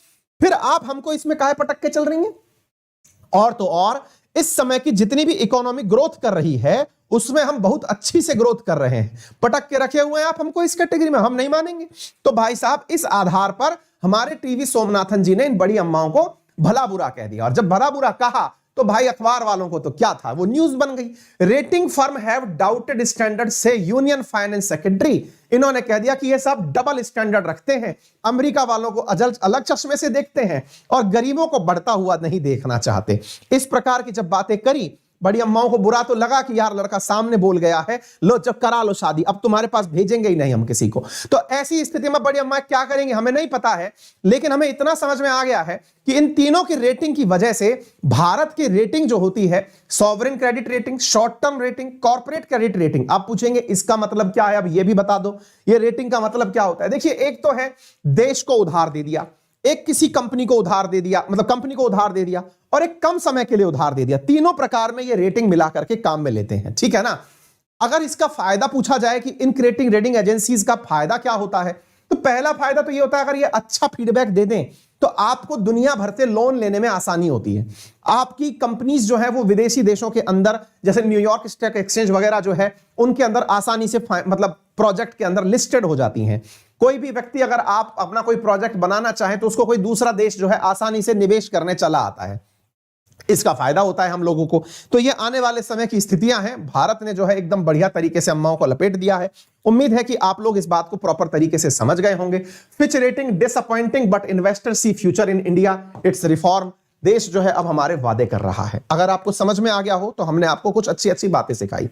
फिर आप हमको इसमें काहे पटक के चल रही हैं? और तो और इस समय की जितनी भी इकोनॉमी ग्रोथ कर रही है उसमें हम बहुत अच्छी से ग्रोथ कर रहे हैं, पटक के रखे हुए हैं आप हमको इस कैटेगरी में, हम नहीं मानेंगे। तो भाई साहब इस आधार पर हमारे टीवी सोमनाथन जी ने इन बड़ी अम्माओं को भला बुरा कह दिया। और जब भला बुरा कहा तो भाई अखबार वालों को तो क्या था, वो न्यूज बन गई। Rating firm have doubted standard से यूनियन फाइनेंस सेक्रेटरी। इन्होंने कह दिया कि ये सब डबल स्टैंडर्ड रखते हैं, अमेरिका वालों को अलग चश्मे से देखते हैं और गरीबों को बढ़ता हुआ नहीं देखना चाहते। इस प्रकार की जब बातें करी, बड़ी अम्माओं को बुरा तो लगा कि यार लड़का सामने बोल गया है, लो जब करा लो शादी, अब तुम्हारे पास भेजेंगे ही नहीं हम किसी को। तो ऐसी स्थिति में बड़ी अम्मा क्या करेंगे हमें नहीं पता है, लेकिन हमें इतना समझ में आ गया है कि इन तीनों की रेटिंग की वजह से भारत की रेटिंग जो होती है, sovereign credit rating, short term rating, corporate credit rating. आप पूछेंगे इसका मतलब क्या है, अब ये भी बता दो, ये रेटिंग का मतलब क्या होता है। देखिए एक तो है देश को उधार दे दिया, एक किसी कंपनी को उधार दे दिया, मतलब कंपनी को उधार दे दिया, और एक कम समय के लिए उधार दे दिया। तीनों प्रकार में ये रेटिंग मिला करके काम में लेते हैं, ठीक है ना। अगर इसका फायदा पूछा जाए कि इन क्रेडिट रेटिंग एजेंसीज का फायदा क्या होता है, तो पहला फायदा तो ये होता है, अगर ये अच्छा फीडबैक दे दें तो आपको दुनिया भर से लोन लेने में आसानी होती है। आपकी कंपनीज जो है वो विदेशी देशों के अंदर, जैसे न्यूयॉर्क स्टॉक एक्सचेंज वगैरह जो है, उनके अंदर आसानी से मतलब प्रोजेक्ट के अंदर लिस्टेड हो जाती हैं। कोई भी व्यक्ति अगर आप अपना कोई प्रोजेक्ट बनाना चाहे तो उसको कोई दूसरा देश जो है आसानी से निवेश करने चला आता है। इसका फायदा होता है हम लोगों को। तो ये आने वाले समय की स्थितियां हैं। भारत ने जो है एकदम बढ़िया तरीके से अम्माओं को लपेट दिया है। उम्मीद है कि आप लोग इस बात को प्रॉपर तरीके से समझ गए होंगे। Fitch rating disappointing but investors see future in India, it's reform. देश जो है अब हमारे वादे कर रहा है। अगर आपको समझ में आ गया हो तो हमने आपको कुछ अच्छी अच्छी बातें सिखाई।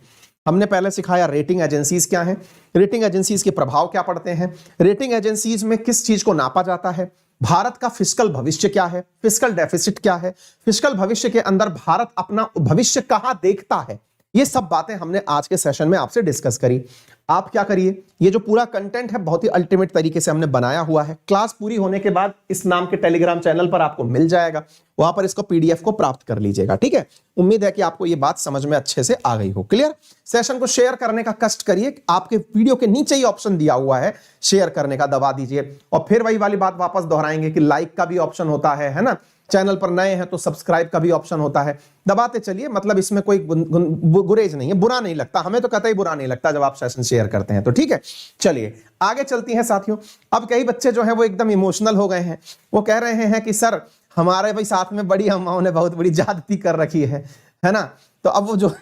हमने पहले सिखाया रेटिंग एजेंसीज क्या हैं, रेटिंग एजेंसीज के प्रभाव क्या पड़ते हैं, रेटिंग एजेंसीज में किस चीज को नापा जाता है, भारत का फिस्कल भविष्य क्या है, फिस्कल डेफिसिट क्या है, फिस्कल भविष्य के अंदर भारत अपना भविष्य कहां देखता है। ये सब बातें हमने आज के सेशन में आपसे डिस्कस करी। आप क्या करिए, ये जो पूरा कंटेंट है बहुत ही अल्टीमेट तरीके से हमने बनाया हुआ है। क्लास पूरी होने के बाद इस नाम के टेलीग्राम चैनल पर आपको मिल जाएगा, वहां पर इसको पीडीएफ को प्राप्त कर लीजिएगा, ठीक है। उम्मीद है कि आपको ये बात समझ में अच्छे से आ गई हो। क्लियर। सेशन को शेयर करने का कष्ट करिए, आपके वीडियो के नीचे ही ऑप्शन दिया हुआ है शेयर करने का, दबा दीजिए। और फिर वही वाली बात वापस दोहराएंगे कि लाइक का भी ऑप्शन होता है ना। चैनल पर नए हैं तो सब्सक्राइब का भी ऑप्शन होता है, दबाते चलिए। मतलब इसमें कोई गुरेज नहीं है, बुरा नहीं लगता, हमें तो कतई बुरा नहीं लगता जब आप सेशन शेयर करते हैं तो, ठीक है। चलिए आगे चलती हैं साथियों। अब कई बच्चे जो हैं वो एकदम इमोशनल हो गए हैं। वो कह रहे हैं कि सर हमारे भाई साथ में बड़ी अम्माओं ने बहुत बड़ी ज्यादती कर रखी है ना। तो अब वो जो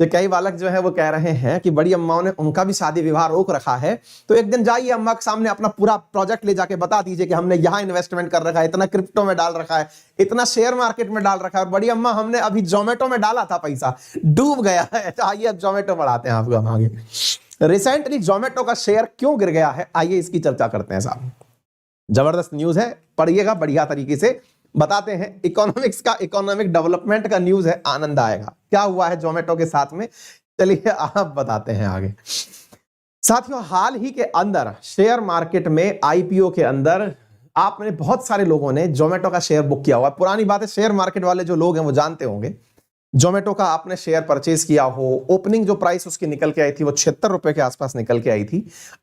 कई बालक जो है वो कह रहे हैं कि बड़ी अम्माओं ने उनका भी शादी विवाह रोक रखा है। तो एक दिन जाइए अम्मा के सामने अपना पूरा प्रोजेक्ट ले जाके बता दीजिए कि हमने यहाँ इन्वेस्टमेंट कर रखा है, इतना क्रिप्टो में डाल रखा है, इतना शेयर मार्केट में डाल रखा है, और बड़ी अम्मा हमने अभी जोमेटो में डाला था, पैसा डूब गया है। तो आइए अब जोमेटो बढ़ाते हैं आपको हम आगे। रिसेंटली जोमेटो का शेयर क्यों गिर गया है, आइए इसकी चर्चा करते हैं साहब। जबरदस्त न्यूज है, पढ़िएगा बढ़िया तरीके से बताते हैं। इकोनॉमिक्स का, इकोनॉमिक डेवलपमेंट का न्यूज है, आनंद आएगा। क्या हुआ है जोमेटो के साथ में, चलिए आप बताते हैं आगे। साथियों हाल ही के अंदर शेयर मार्केट में आईपीओ के अंदर आपने बहुत सारे लोगों ने जोमेटो का शेयर बुक किया हुआ। पुरानी बात है, शेयर मार्केट वाले जो लोग हैं वो जानते होंगे। जोमेटो का आपने शेयर परचेज किया हो, ओपनिंग जो प्राइस उसकी निकल के आई थी वो 76 रुपए के आसपास निकल के आई थी।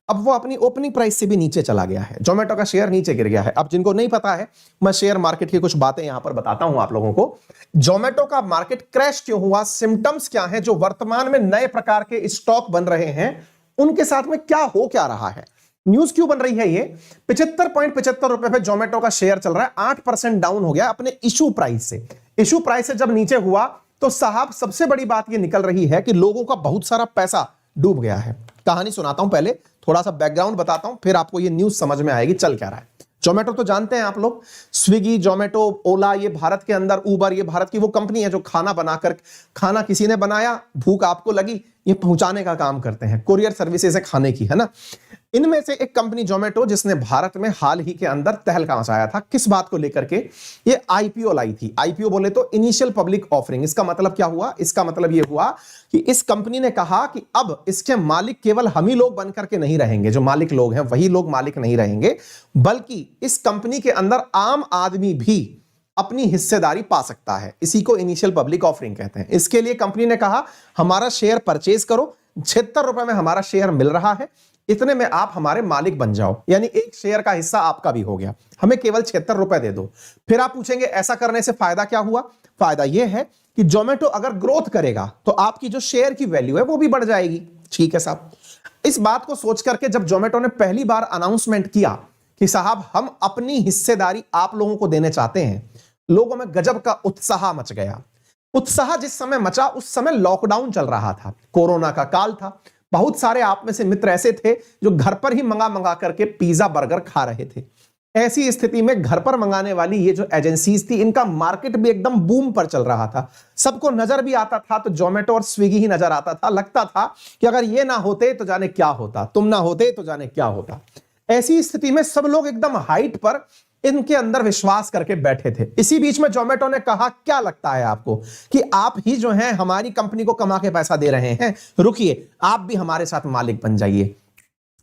अब वो अपनी ओपनिंग प्राइस से भी नीचे चला गया है, जोमेटो का शेयर नीचे गिर गया है। अब जिनको नहीं पता है, मैं शेयर मार्केट की कुछ बातें यहां पर बताता हूं आप लोगों को। जोमेटो का मार्केट क्रैश क्यों हुआ, सिम्टम्स क्या है, जो वर्तमान में नए प्रकार के स्टॉक बन रहे हैं उनके साथ में क्या हो क्या रहा है, न्यूज क्यों बन रही है। ये 75.75 रुपए पे जोमेटो का शेयर चल रहा है, 8% डाउन हो गया अपने इशू प्राइस से। इशू प्राइस से जब नीचे हुआ तो साहब सबसे बड़ी बात ये निकल रही है कि लोगों का बहुत सारा पैसा डूब गया है। कहानी सुनाता हूं, पहले थोड़ा सा बैकग्राउंड बताता हूं, फिर आपको ये न्यूज समझ में आएगी चल क्या रहा है। जोमेटो तो जानते हैं आप लोग, स्विगी, जोमेटो, ओला, ये भारत के अंदर, उबर, ये भारत की वो कंपनी है जो खाना बनाकर, खाना किसी ने बनाया, भूख आपको लगी, ये पहुंचाने का काम करते हैं, कुरियर सर्विसेज है खाने की, है ना। इनमें से एक कंपनी जोमेटो जिसने भारत में हाल ही के अंदर तहलका मचाया था, किस बात को लेकर के, ये आईपीओ लाई थी। आईपीओ बोले तो इनिशियल पब्लिक ऑफरिंग। इसका मतलब क्या हुआ, इसका मतलब ये हुआ कि इस कंपनी ने कहा कि अब इसके मालिक केवल हम ही लोग बनकर के नहीं रहेंगे, जो मालिक लोग हैं वही लोग मालिक नहीं रहेंगे, बल्कि इस कंपनी के अंदर आम आदमी भी अपनी हिस्सेदारी पा सकता है। इसी को इनिशियल पब्लिक ऑफरिंग कहते हैं। इसके लिए कंपनी ने कहा हमारा शेयर परचेज करो, 76 रुपए में हमारा शेयर मिल रहा है, इतने में आप हमारे मालिक बन जाओ, यानी एक शेयर का हिस्सा आपका भी हो गया, हमें केवल 76 रुपए दे दो। फिर आप पूछेंगे ऐसा करने से फायदा क्या हुआ। फायदा यह है कि जोमेटो अगर ग्रोथ करेगा तो आपकी जो शेयर की वैल्यू है वो भी बढ़ जाएगी। ठीक है साहब। इस बात को सोच करके जब जोमेटो ने पहली बार अनाउंसमेंट किया कि साहब हम अपनी हिस्सेदारी आप लोगों को देने चाहते हैं, लोगों में गजब का उत्साह मच गया। उत्साह जिस समय मचा उस समय लॉकडाउन चल रहा था, कोरोना का काल था। बहुत सारे आप में से मित्र ऐसे थे जो घर पर ही मंगा करके पिज्जा बर्गर खा रहे थे। ऐसी स्थिति में घर पर मंगाने वाली ये जो एजेंसीज थी, इनका मार्केट भी एकदम बूम पर चल रहा था। सबको नजर भी आता था तो जोमेटो और स्विगी ही नजर आता था। लगता था कि अगर ये ना होते तो जाने क्या होता, तुम ना होते तो जाने क्या होता। ऐसी स्थिति में सब लोग एकदम हाइट पर इनके अंदर विश्वास करके बैठे थे। इसी बीच में जोमेटो ने कहा क्या लगता है आपको कि आप ही जो हैं हमारी कंपनी को कमा के पैसा दे रहे हैं, रुकिए आप भी हमारे साथ मालिक बन जाइए।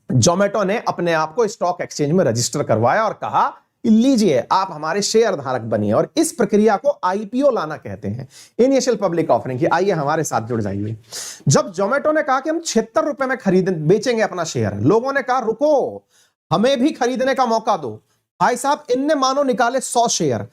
जोमेटो ने अपने आप को स्टॉक एक्सचेंज में रजिस्टर करवाया और कहा कि लीजिए आप हमारे शेयर धारक बनिए, और इस प्रक्रिया को आईपीओ लाना कहते हैं, इनिशियल पब्लिक ऑफरिंग की। आइए हमारे साथ जुड़ जाइए। जब जोमेटो ने कहा कि हम 76 रुपए में बेचेंगे अपना शेयर, लोगों ने कहा रुको, हमें भी खरीदने का मौका दो। भाई साहब, इनने मानो निकाले 100 शेयर,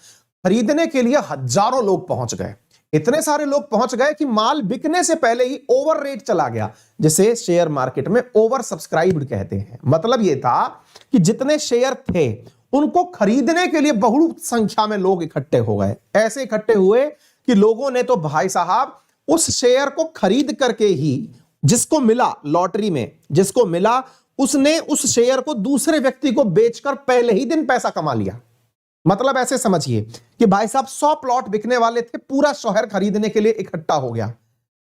खरीदने के लिए हजारों लोग पहुंच गए। इतने सारे लोग पहुंच गए कि माल बिकने से पहले ही ओवर रेट चला गया, जिसे शेयर मार्केट में ओवर सब्सक्राइब्ड कहते हैं। मतलब यह था कि जितने शेयर थे उनको खरीदने के लिए बहुत संख्या में लोग इकट्ठे हो गए। ऐसे इकट्ठे हुए कि लोगों ने तो भाई साहब उस शेयर को खरीद करके ही, जिसको मिला लॉटरी में, जिसको मिला उसने उस शेयर को दूसरे व्यक्ति को बेचकर पहले ही दिन पैसा कमा लिया। मतलब ऐसे समझिए कि भाई साहब 100 प्लॉट बिकने वाले थे, पूरा शहर खरीदने के लिए इकट्ठा हो गया।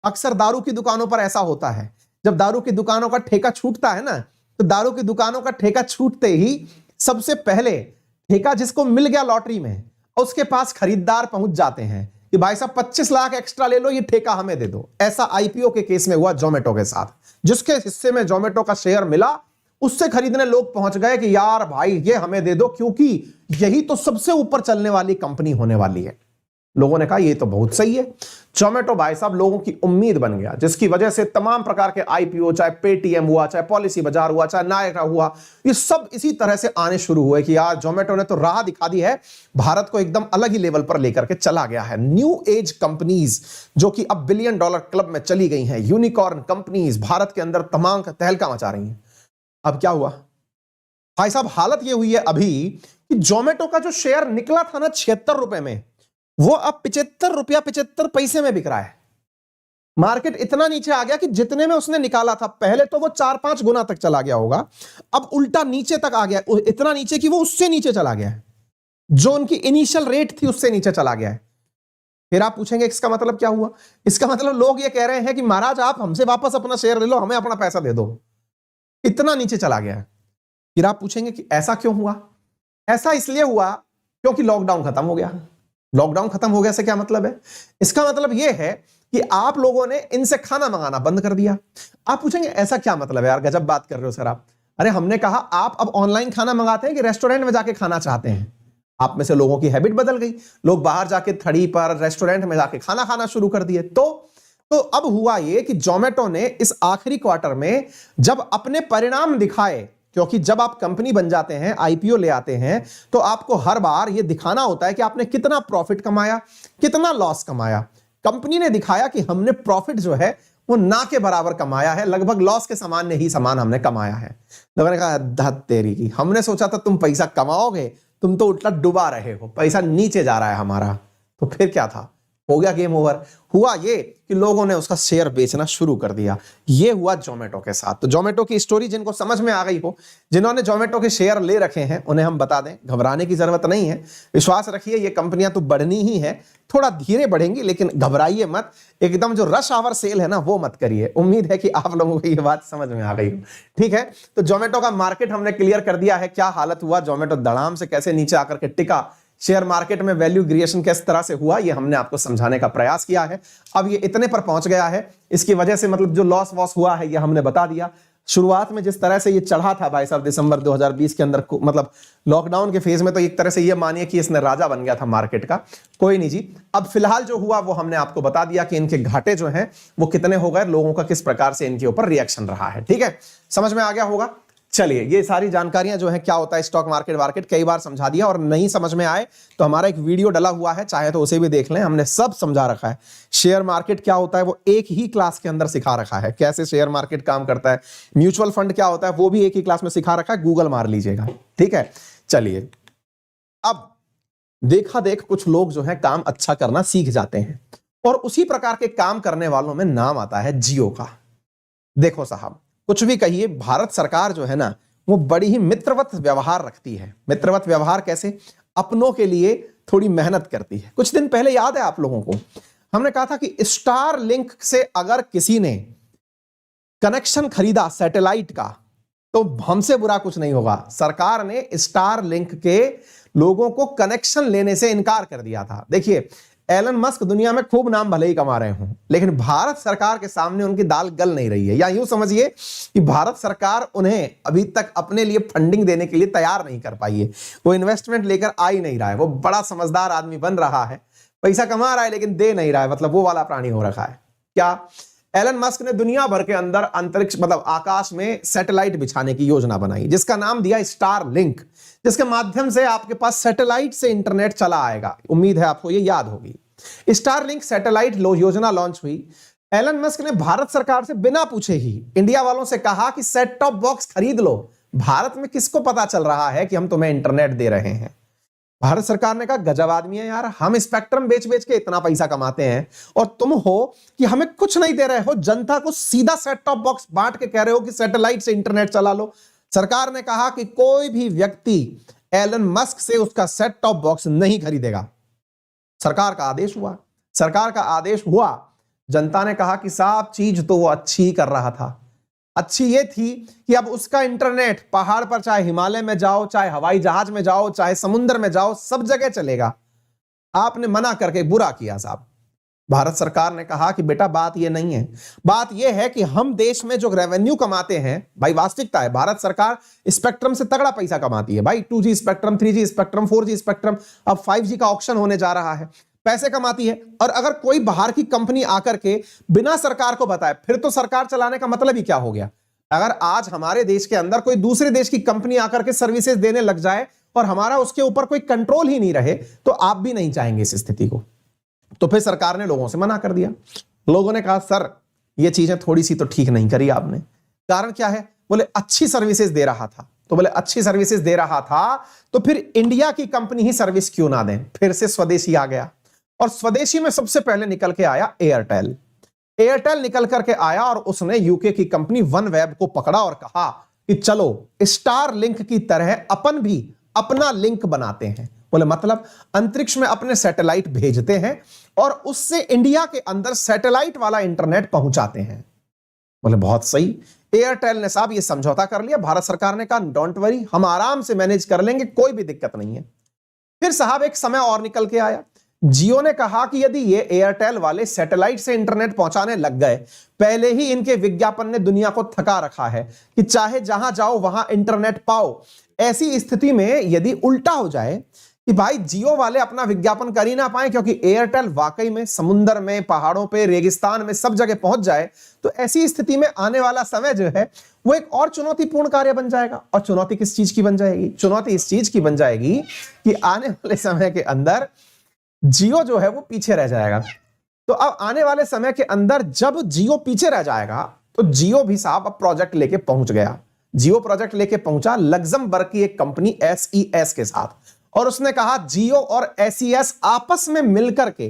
अक्सर दारू की दुकानों पर ऐसा होता है, जब दारू की दुकानों का ठेका छूटता है ना, तो दारू की दुकानों का ठेका छूटते ही सबसे पहले ठेका जिसको मिल गया लॉटरी में, उसके पास खरीदार पहुंच जाते हैं कि भाई साहब 25 लाख एक्स्ट्रा ले लो, ये ठेका हमें दे दो। ऐसा आईपीओ के केस में हुआ जोमेटो के साथ। जिसके हिस्से में जोमेटो का शेयर मिला, उससे खरीदने लोग पहुंच गए कि यार भाई ये हमें दे दो, क्योंकि यही तो सबसे ऊपर चलने वाली कंपनी होने वाली है। लोगों ने कहा ये तो बहुत सही है। जोमेटो भाई साहब लोगों की उम्मीद बन गया, जिसकी वजह से तमाम प्रकार के आईपीओ, चाहे पेटीएम हुआ, चाहे पॉलिसी बाजार हुआ, चाहे नायका हुआ, ये सब इसी तरह से आने शुरू हुए कि यार जोमेटो ने तो राह दिखा दी है, भारत को एकदम अलग ही लेवल पर लेकर के चला गया है। न्यू एज कंपनीज जो कि अब $1 बिलियन क्लब में चली गई हैं, यूनिकॉर्न कंपनीज भारत के अंदर तमाम तहलका मचा रही हैं। अब क्या हुआ भाई साहब, हालत यह हुई है अभी कि जोमेटो का जो शेयर निकला था ना 76 रुपए में, वो अब 75 रुपया 75 पैसे में बिक रहा है। मार्केट इतना नीचे आ गया कि जितने में उसने निकाला था, पहले तो वो 4-5 गुना तक चला गया होगा, अब उल्टा नीचे तक आ गया, इतना नीचे कि वो उससे नीचे चला गया है, जो उनकी इनिशियल रेट थी उससे नीचे चला गया है। फिर आप पूछेंगे इसका मतलब क्या हुआ? इसका मतलब लोग ये कह रहे हैं कि महाराज आप हमसे वापस अपना शेयर ले लो, हमें अपना पैसा दे दो, इतना नीचे चला गया है। फिर आप पूछेंगे कि ऐसा क्यों हुआ? ऐसा इसलिए हुआ क्योंकि लॉकडाउन खत्म हो गया। लॉकडाउन खत्म हो गया से क्या मतलब है? इसका मतलब यह है कि आप लोगों ने इनसे खाना मंगाना बंद कर दिया। आप पूछेंगे ऐसा क्या मतलब है यार, गजब बात कर रहे हो सर आप। अरे हमने कहा आप अब ऑनलाइन खाना मंगाते हैं कि रेस्टोरेंट में जाके खाना चाहते हैं? आप में से लोगों की हैबिट बदल गई, लोग बाहर जाके थड़ी पर रेस्टोरेंट में जाके खाना खाना शुरू कर दिए। तो अब हुआ ये कि जोमेटो ने इस आखिरी क्वार्टर में जब अपने परिणाम दिखाए, क्योंकि जब आप कंपनी बन जाते हैं, आईपीओ ले आते हैं, तो आपको हर बार यह दिखाना होता है कि आपने कितना प्रॉफिट कमाया, कितना लॉस कमाया। कंपनी ने दिखाया कि हमने प्रॉफिट जो है वो ना के बराबर कमाया है, लगभग लॉस के समान ही समान हमने कमाया है। लोगों ने कहा धत तेरी की, हमने सोचा था तुम पैसा कमाओगे, तुम तो उल्टा डुबा रहे हो, पैसा नीचे जा रहा है हमारा। तो फिर क्या था? हो गया गेम ओवर। हुआ ये कि लोगों ने उसका शेयर बेचना शुरू कर दिया। ये हुआ जोमेटो के साथ। तो जोमेटो की स्टोरी जिनको समझ में आ गई हो, जिन्होंने जोमेटो के शेयर ले रखे हैं, उन्हें हम बता दें घबराने की जरूरत नहीं है। विश्वास रखिए ये कंपनियां तो बढ़नी ही है, थोड़ा धीरे बढ़ेंगी, लेकिन घबराइए मत। एकदम जो रश आवर सेल है ना वो मत करिए। उम्मीद है कि आप लोगों को ये बात समझ में आ गई हो। ठीक है, तो जोमेटो का मार्केट हमने क्लियर कर दिया है, क्या हालत हुआ, जोमेटो धड़ाम से कैसे नीचे आकर के टिका, शेयर मार्केट में वैल्यू क्रिएशन किस तरह से हुआ, ये हमने आपको समझाने का प्रयास किया है। अब ये इतने पर पहुंच गया है, इसकी वजह से मतलब जो लॉस वॉस हुआ है ये हमने बता दिया। शुरुआत में जिस तरह से ये चढ़ा था भाई साहब दिसंबर 2020 के अंदर, मतलब लॉकडाउन के फेज में, तो एक तरह से ये मानिए कि इसने राजा बन गया था मार्केट का। कोई नहीं जी, अब फिलहाल जो हुआ वो हमने आपको बता दिया कि इनके घाटे जो हैं वो कितने हो गए, लोगों का किस प्रकार से इनके ऊपर रिएक्शन रहा है। ठीक है, समझ में आ गया होगा। चलिए, ये सारी जानकारियां जो है क्या होता है स्टॉक मार्केट कई बार समझा दिया, और नहीं समझ में आए तो हमारा एक वीडियो डला हुआ है, चाहे तो उसे भी देख लें, हमने सब समझा रखा है। शेयर मार्केट क्या होता है वो एक ही क्लास के अंदर सिखा रखा है, कैसे शेयर मार्केट काम करता है। म्यूचुअल फंड क्या होता है वो भी एक ही क्लास में सिखा रखा है, गूगल मार लीजिएगा। ठीक है, चलिए, अब देखा देख कुछ लोग जो है काम अच्छा करना सीख जाते हैं, और उसी प्रकार के काम करने वालों में नाम आता है जियो का। देखो साहब, कुछ भी कहिए, भारत सरकार जो है ना वो बड़ी ही मित्रवत व्यवहार रखती है। मित्रवत व्यवहार कैसे? अपनों के लिए थोड़ी मेहनत करती है। कुछ दिन पहले याद है आप लोगों को, हमने कहा था कि स्टार लिंक से अगर किसी ने कनेक्शन खरीदा सैटेलाइट का तो हमसे बुरा कुछ नहीं होगा। सरकार ने स्टार लिंक के लोगों को कनेक्शन लेने से इनकार कर दिया था। देखिए, एलन मस्क दुनिया में खूब नाम भले ही कमा रहे हों, लेकिन भारत सरकार के सामने उनकी दाल गल नहीं रही है। या यूं समझिए कि भारत सरकार उन्हें अभी तक अपने लिए फंडिंग देने के लिए तैयार नहीं कर पाई है। वो इन्वेस्टमेंट लेकर आ ही नहीं रहा है। वो बड़ा समझदार आदमी बन रहा है, पैसा कमा रहा है लेकिन दे नहीं रहा है, मतलब वो वाला प्राणी हो रखा है। क्या एलन मस्क ने दुनिया भर के अंदर अंतरिक्ष मतलब आकाश में सैटेलाइट बिछाने की योजना बनाई, जिसका नाम दिया स्टार लिंक, जिसके माध्यम से आपके पास सैटेलाइट से इंटरनेट चला आएगा। उम्मीद है आपको ये याद होगी। स्टार लिंक सैटेलाइट योजना लॉन्च हुई। एलन मस्क ने भारत सरकार से बिना पूछे ही इंडिया वालों से कहा कि सेट टॉप बॉक्स खरीद लो। भारत में किसको पता चल रहा है कि हम तुम्हें इंटरनेट दे रहे हैं? भारत सरकार ने कहा गजब आदमी है यार, हम स्पेक्ट्रम बेच बेच के इतना पैसा कमाते हैं और तुम हो कि हमें कुछ नहीं दे रहे हो, जनता को सीधा सेट टॉप बॉक्स बांट के कह रहे हो कि सैटेलाइट से इंटरनेट चला लो। सरकार ने कहा कि कोई भी व्यक्ति एलन मस्क से उसका सेट टॉप बॉक्स नहीं खरीदेगा। सरकार का आदेश हुआ। सरकार का आदेश हुआ, जनता ने कहा कि साहब चीज तो वो अच्छी ही कर रहा था। अच्छी ये थी कि अब उसका इंटरनेट पहाड़ पर, चाहे हिमालय में जाओ, चाहे हवाई जहाज में जाओ, चाहे समुद्र में जाओ, सब जगह चलेगा। आपने मना करके बुरा किया साहब। भारत सरकार ने कहा कि बेटा बात ये नहीं है, बात ये है कि हम देश में जो रेवेन्यू कमाते हैं, भाई वास्तविकता है भारत सरकार स्पेक्ट्रम से तगड़ा पैसा कमाती है भाई। 2G spectrum, 3G spectrum, 4G spectrum, अब 5G का ऑक्शन होने जा रहा है, पैसे कमाती है। और अगर कोई बाहर की कंपनी आकर के बिना सरकार को बताए, फिर तो सरकार चलाने का मतलब ही क्या हो गया? अगर आज हमारे देश के अंदर कोई दूसरे देश की कंपनी आकर के सर्विसेज देने लग जाए और हमारा उसके ऊपर कोई कंट्रोल ही नहीं रहे, तो आप भी नहीं चाहेंगे इस स्थिति को। तो फिर सरकार ने लोगों से मना कर दिया। लोगों ने कहा सर ये चीजें थोड़ी सी तो ठीक नहीं करी आपने। कारण क्या है? बोले अच्छी सर्विसेज दे रहा था। तो बोले अच्छी सर्विसेज दे रहा था तो फिर इंडिया की कंपनी ही सर्विस क्यों ना दें? फिर से स्वदेशी आ गया और स्वदेशी में सबसे पहले निकल के आया एयरटेल। एयरटेल निकल करके आया और उसने यूके की कंपनी वनवेब को पकड़ा और कहा कि चलो स्टार लिंक की तरह अपन भी अपना लिंक बनाते हैं। बोले मतलब अंतरिक्ष में अपने सैटेलाइट भेजते हैं और उससे इंडिया के अंदर सैटेलाइट वाला इंटरनेट पहुंचाते हैं। बोले बहुत सही। एयरटेल ने साहब ये समझौता कर लिया। भारत सरकार ने कहा डोंट वरी, हम आराम से मैनेज कर लेंगे, कोई भी दिक्कत नहीं है। फिर साहब एक समय और निकल के आया। जियो ने कहा कि यदि ये एयरटेल वाले सैटेलाइट से इंटरनेट पहुंचाने लग गए, पहले ही इनके विज्ञापन ने दुनिया को थका रखा है कि चाहे जहां जाओ वहां इंटरनेट पाओ। ऐसी स्थिति में यदि उल्टा हो जाए कि भाई जियो वाले अपना विज्ञापन कर ही ना पाए क्योंकि एयरटेल वाकई में समुद्र में, पहाड़ों पे, रेगिस्तान में सब जगह पहुंच जाए, तो ऐसी स्थिति में आने वाला समय जो है वो एक और चुनौतीपूर्ण कार्य बन जाएगा। और चुनौती किस चीज की बन जाएगी? चुनौती इस चीज की बन जाएगी कि आने वाले समय के अंदर जियो जो है वो पीछे रह जाएगा। तो अब आने वाले समय के अंदर जब जियो पीछे रह जाएगा तो जियो भी साहब अब प्रोजेक्ट लेके पहुंच गया। जियो प्रोजेक्ट लेके पहुंचा लग्जमबर्ग की एक कंपनी SES के साथ, और उसने कहा जियो और SES आपस में मिलकर के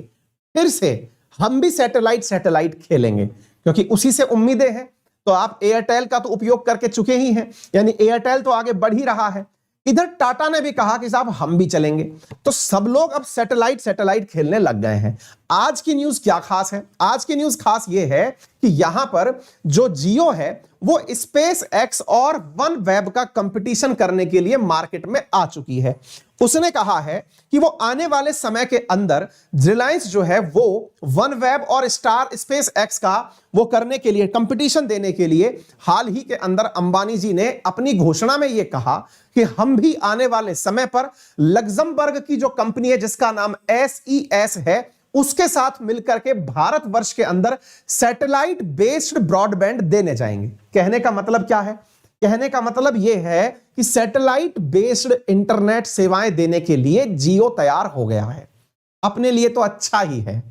फिर से हम भी सैटेलाइट खेलेंगे, क्योंकि उसी से उम्मीदें हैं। तो आप एयरटेल का तो उपयोग करके चुके ही हैं, यानी एयरटेल तो आगे बढ़ ही रहा है। इधर टाटा ने भी कहा कि साहब हम भी चलेंगे। तो सब लोग अब सैटेलाइट खेलने लग गए हैं। आज की न्यूज क्या खास है? आज की न्यूज खास ये है कि यहां पर जो जियो है वो स्पेस एक्स और वन वेब का कंपटीशन करने के लिए मार्केट में आ चुकी है। उसने कहा है कि वो आने वाले समय के अंदर रिलायंस जो है वो वन वेब और स्टार स्पेस एक्स का वो करने के लिए, कंपटीशन देने के लिए, हाल ही के अंदर अंबानी जी ने अपनी घोषणा में ये कहा कि हम भी आने वाले समय पर लग्जमबर्ग की जो कंपनी है जिसका नाम SES है उसके साथ मिलकर के भारतवर्ष के अंदर सैटेलाइट बेस्ड ब्रॉडबैंड देने जाएंगे। कहने का मतलब क्या है? कहने का मतलब यह है कि सैटेलाइट बेस्ड इंटरनेट सेवाएं देने के लिए जियो तैयार हो गया है। अपने लिए तो अच्छा ही है।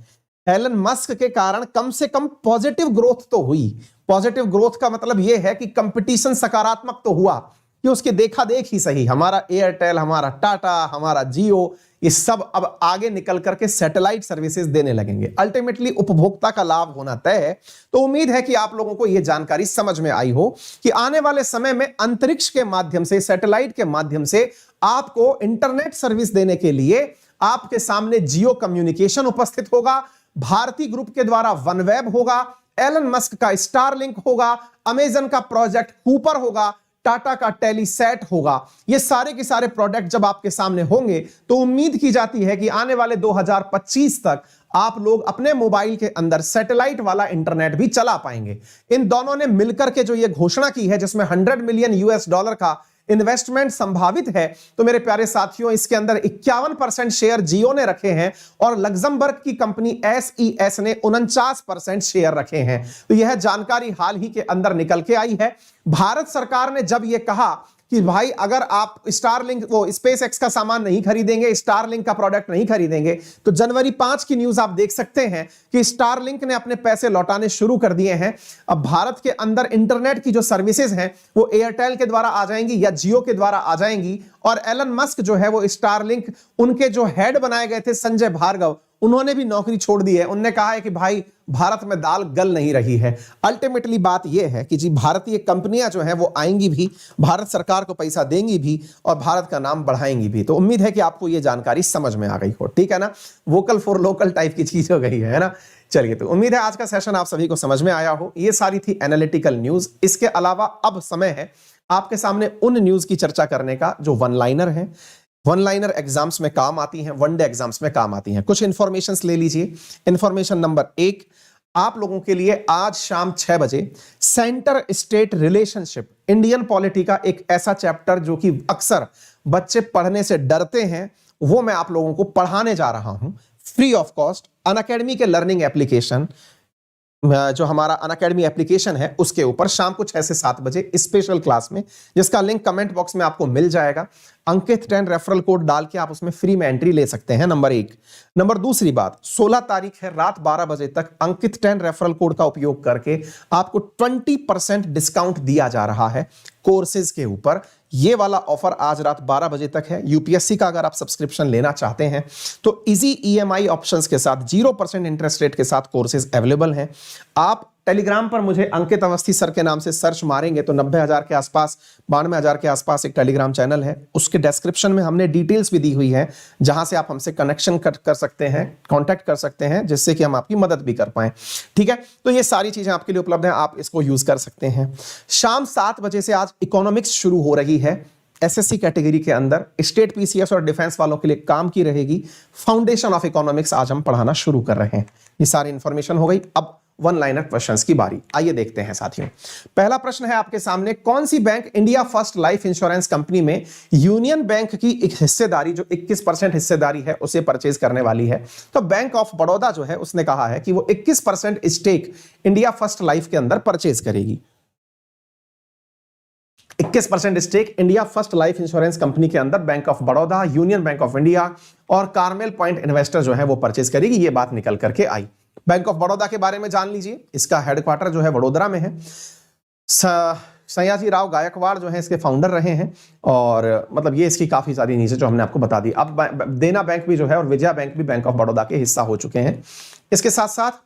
एलन मस्क के कारण कम से कम पॉजिटिव ग्रोथ तो हुई। पॉजिटिव ग्रोथ का मतलब यह है कि कंपटीशन सकारात्मक तो हुआ कि उसके देखा देख ही सही हमारा एयरटेल, हमारा टाटा, हमारा जियो, ये सब अब आगे निकल करके सैटेलाइट सर्विसेज देने लगेंगे। अल्टीमेटली उपभोक्ता का लाभ होना तय है। तो उम्मीद है कि आप लोगों को यह जानकारी समझ में आई हो कि आने वाले समय में अंतरिक्ष के माध्यम से, सैटेलाइट के माध्यम से आपको इंटरनेट सर्विस देने के लिए आपके सामने जियो कम्युनिकेशन उपस्थित होगा, भारती ग्रुप के द्वारा वनवेब होगा, एलन मस्क का स्टारलिंक होगा, अमेजन का प्रोजेक्ट कूपर होगा, टाटा का टेलीसेट होगा। ये सारे के सारे प्रोडक्ट जब आपके सामने होंगे तो उम्मीद की जाती है कि आने वाले 2025 तक आप लोग अपने मोबाइल के अंदर सैटेलाइट वाला इंटरनेट भी चला पाएंगे। इन दोनों ने मिलकर के जो ये घोषणा की है, जिसमें $100 मिलियन का इन्वेस्टमेंट संभावित है, तो मेरे प्यारे साथियों इसके अंदर 51% शेयर जियो ने रखे हैं और लग्जमबर्ग की कंपनी SES ने 49% शेयर रखे हैं। तो यह जानकारी हाल ही के अंदर निकल के आई है। भारत सरकार ने जब यह कहा कि भाई अगर आप स्टारलिंक वो स्पेसएक्स का सामान नहीं खरीदेंगे, स्टारलिंक का प्रोडक्ट नहीं खरीदेंगे, तो जनवरी 5 की न्यूज आप देख सकते हैं कि स्टारलिंक ने अपने पैसे लौटाने शुरू कर दिए हैं। अब भारत के अंदर इंटरनेट की जो सर्विसेज हैं वो एयरटेल के द्वारा आ जाएंगी या जियो के द्वारा आ जाएंगी। और एलन मस्क जो है वो स्टारलिंक, उनके जो हेड बनाए गए थे संजय भार्गव, उन्होंने भी नौकरी छोड़ दी है। उन्होंने कहा है कि भाई भारत में दाल गल नहीं रही है। अल्टीमेटली बात यह है कि जी भारतीय कंपनियां जो हैं वो आएंगी भी, भारत सरकार को पैसा देंगी भी और भारत का नाम बढ़ाएंगी भी। तो उम्मीद है कि आपको यह जानकारी समझ में आ गई हो, ठीक है ना। वोकल फॉर लोकल टाइप की चीज हो गई है ना। चलिए, तो उम्मीद है आज का सेशन आप सभी को समझ में आया हो। ये सारी थी एनालिटिकल न्यूज। इसके अलावा अब समय है आपके सामने उन न्यूज की चर्चा करने का जो वन लाइनर है, वन लाइनर एग्जाम्स में काम आती हैं, वनडे एग्जाम्स में काम आती हैं। कुछ इंफॉर्मेशंस ले लीजिए। इंफॉर्मेशन नंबर 1 आप लोगों के लिए, आज शाम 6 बजे centre state relationship Indian polity का एक ऐसा चैप्टर जो कि अक्सर बच्चे पढ़ने से डरते हैं, वो मैं आप लोगों को पढ़ाने जा रहा हूं फ्री ऑफ कॉस्ट। अनअकैडमी के लर्निंग एप्लीकेशन, जो हमारा अनअकैडमी एप्लीकेशन है, उसके ऊपर शाम को 6 से 7 बजे स्पेशल क्लास में, जिसका लिंक कमेंट बॉक्स में आपको मिल जाएगा। अंकित 10 रेफरल कोड डाल के आप उसमें फ्री में एंट्री ले सकते हैं, नंबर 1। नंबर दूसरी बात, 16 तारीख है रात 12 बजे तक अंकित 10 रेफरल कोड का उपयोग करके आपको 20% डिस्काउंट दिया जा रहा है कोर्सेज के ऊपर। ये वाला ऑफर आज रात 12 बजे तक है। यूपीएससी का अगर आप सब्सक्रिप्शन लेना चाहते हैं तो इजी ईएमआई ऑप्शंस के साथ 0% इंटरेस्ट रेट के साथ कोर्सेज अवेलेबल हैं। आप टेलीग्राम पर मुझे अंकित अवस्थी सर के नाम से सर्च मारेंगे तो 90,000 के आसपास, 92,000 के आसपास एक टेलीग्राम चैनल है। उसके डिस्क्रिप्शन में हमने डिटेल्स भी दी हुई है, जहां से आप हमसे कनेक्शन कर सकते हैं, कांटेक्ट कर सकते हैं, जिससे कि हम आपकी मदद भी कर पाएं, ठीक है। तो ये सारी चीजें आपके लिए उपलब्ध हैं, आप इसको यूज कर सकते हैं। शाम 7 बजे से आज इकोनॉमिक्स शुरू हो रही है एसएससी कैटेगरी के अंदर। स्टेट पीसीएस और डिफेंस वालों के लिए काम की रहेगी। फाउंडेशन ऑफ इकोनॉमिक्स आज हम पढ़ाना शुरू कर रहे हैं। ये सारी इंफॉर्मेशन हो गई। अब वन लाइनर क्वेश्चंस की बारी, आइए देखते हैं साथियों। पहला प्रश्न है आपके सामने, कौन सी bank India First Life insurance company में यूनियन बैंक की एक हिस्सेदारी, जो 21% हिस्सेदारी है, उसे परचेज करने वाली है? तो बैंक ऑफ बड़ौदा जो है उसने कहा है कि वो 21% स्टेक इंडिया फर्स्ट लाइफ के अंदर परचेज करेगी। 21% stake India First Life insurance company के अंदर bank of Baroda, Union Bank of India और कार्मेल पॉइंट इन्वेस्टर जो है वो परचेज करेगी। ये बात निकल करके आई। बैंक ऑफ बड़ौदा के बारे में जान लीजिए। इसका हेडक्वार्टर जो है वडोदरा में है। सयाजी राव गायकवाड़ जो है इसके फाउंडर रहे हैं और मतलब ये इसकी काफी सारी नीचे जो हमने आपको बता दी। अब देना बैंक भी जो है और विजया बैंक भी बैंक ऑफ बड़ौदा के हिस्सा हो चुके हैं। इसके साथ साथ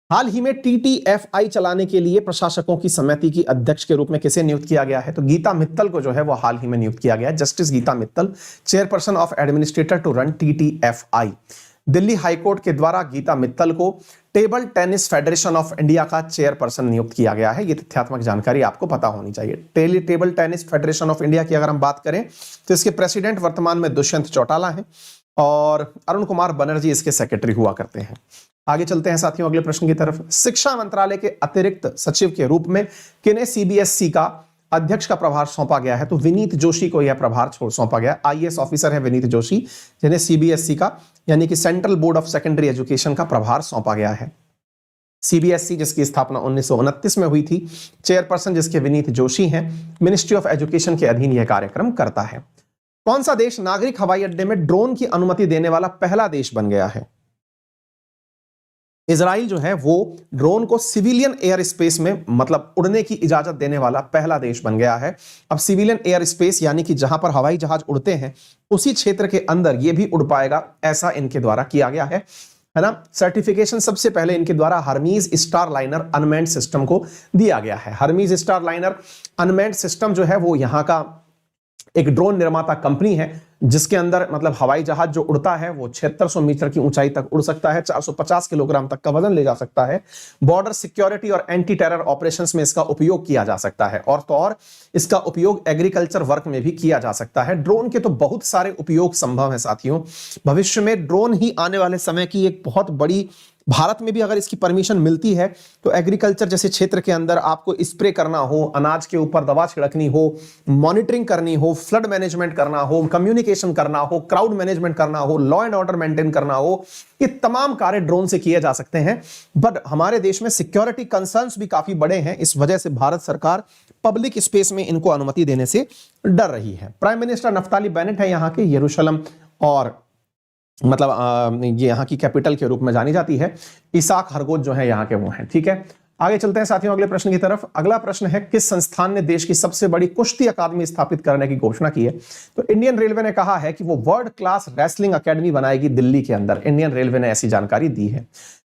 हाल ही में टीटीएफआई चलाने के लिए प्रशासकों की समिति की अध्यक्ष के रूप में किसे नियुक्त किया गया है? तो गीता मित्तल को जो है वो हाल ही में नियुक्त किया गया है। Justice Geeta Mittal, chairperson of administrator to run TTFI. Delhi high court के द्वारा गीता मित्तल को table tennis federation of India का चेयरपर्सन नियुक्त किया गया है। ये तथ्यात्मक जानकारी आपको पता होनी चाहिए। Table tennis federation of India की अगर हम बात करें तो इसके प्रेसिडेंट वर्तमान में दुष्यंत चौटाला हैं और अरुण कुमार बनर्जी इसके सेक्रेटरी हुआ करते हैं। आगे चलते हैं साथियों अगले प्रश्न की तरफ। शिक्षा मंत्रालय के अतिरिक्त सचिव के रूप में किन्हें सीबीएसई का अध्यक्ष का प्रभार सौंपा गया है? तो विनीत जोशी को यह प्रभार सौंपा गया। आईएएस ऑफिसर है विनीत जोशी, जिन्हें सीबीएसई का यानी कि central board of secondary education का प्रभार सौंपा गया है। सीबीएसई जिसकी स्थापना 1929 में हुई थी, चेयरपर्सन जिसके विनीत जोशी हैं, मिनिस्ट्री ऑफ एजुकेशन के अधीन यह कार्यक्रम करता है। कौन सा देश नागरिक हवाई अड्डे में ड्रोन की अनुमति देने वाला पहला देश बन गया है? इजराइल जो है वो ड्रोन को सिविलियन एयर स्पेस में मतलब उड़ने की इजाजत देने वाला पहला देश बन गया है। अब सिविलियन एयर स्पेस यानी कि जहां पर हवाई जहाज उड़ते हैं उसी क्षेत्र के अंदर ये भी उड़ पाएगा, ऐसा इनके द्वारा किया गया है ना। सर्टिफिकेशन सबसे पहले इनके द्वारा Hermes star liner unmanned system को दिया गया है। Hermes star liner unmanned system जो है वो यहां का एक ड्रोन निर्माता कंपनी है जिसके अंदर मतलब हवाई जहाज जो उड़ता है वो 7600 मीटर की ऊंचाई तक उड़ सकता है, 450 किलोग्राम तक का वजन ले जा सकता है। बॉर्डर सिक्योरिटी और एंटी टेरर ऑपरेशंस में इसका उपयोग किया जा सकता है, और तो और इसका उपयोग एग्रीकल्चर वर्क में भी किया जा सकता है। ड्रोन के तो बहुत सारे उपयोग संभव है साथियों। भविष्य में ड्रोन ही आने वाले समय की एक बहुत बड़ी, भारत में भी अगर इसकी परमिशन मिलती है तो एग्रीकल्चर जैसे क्षेत्र के अंदर आपको स्प्रे करना हो, अनाज के ऊपर दवा छिड़कनी हो, मॉनिटरिंग करनी हो, फ्लड मैनेजमेंट करना हो, कम्युनिकेशन करना हो, क्राउड मैनेजमेंट करना हो, लॉ एंड ऑर्डर मेंटेन करना हो, ये तमाम कार्य ड्रोन से किए जा सकते हैं। बट हमारे देश में सिक्योरिटी कंसर्न्स भी काफी बड़े हैं, इस वजह से भारत सरकार पब्लिक स्पेस में इनको अनुमति देने से डर रही है। प्राइम मिनिस्टर नफ्ताली बेनेट है यहाँ के, यरूशलेम और मतलब ये यहाँ की कैपिटल के रूप में जानी जाती है। इसाक हरगोज जो है यहाँ के वो हैं। ठीक है, आगे चलते हैं साथियों अगले प्रश्न की तरफ। अगला प्रश्न है, किस संस्थान ने देश की सबसे बड़ी कुश्ती अकादमी स्थापित करने की घोषणा की है? तो इंडियन रेलवे ने कहा है कि वो वर्ल्ड क्लास रेसलिंग अकेडमी बनाएगी दिल्ली के अंदर। इंडियन रेलवे ने ऐसी जानकारी दी है।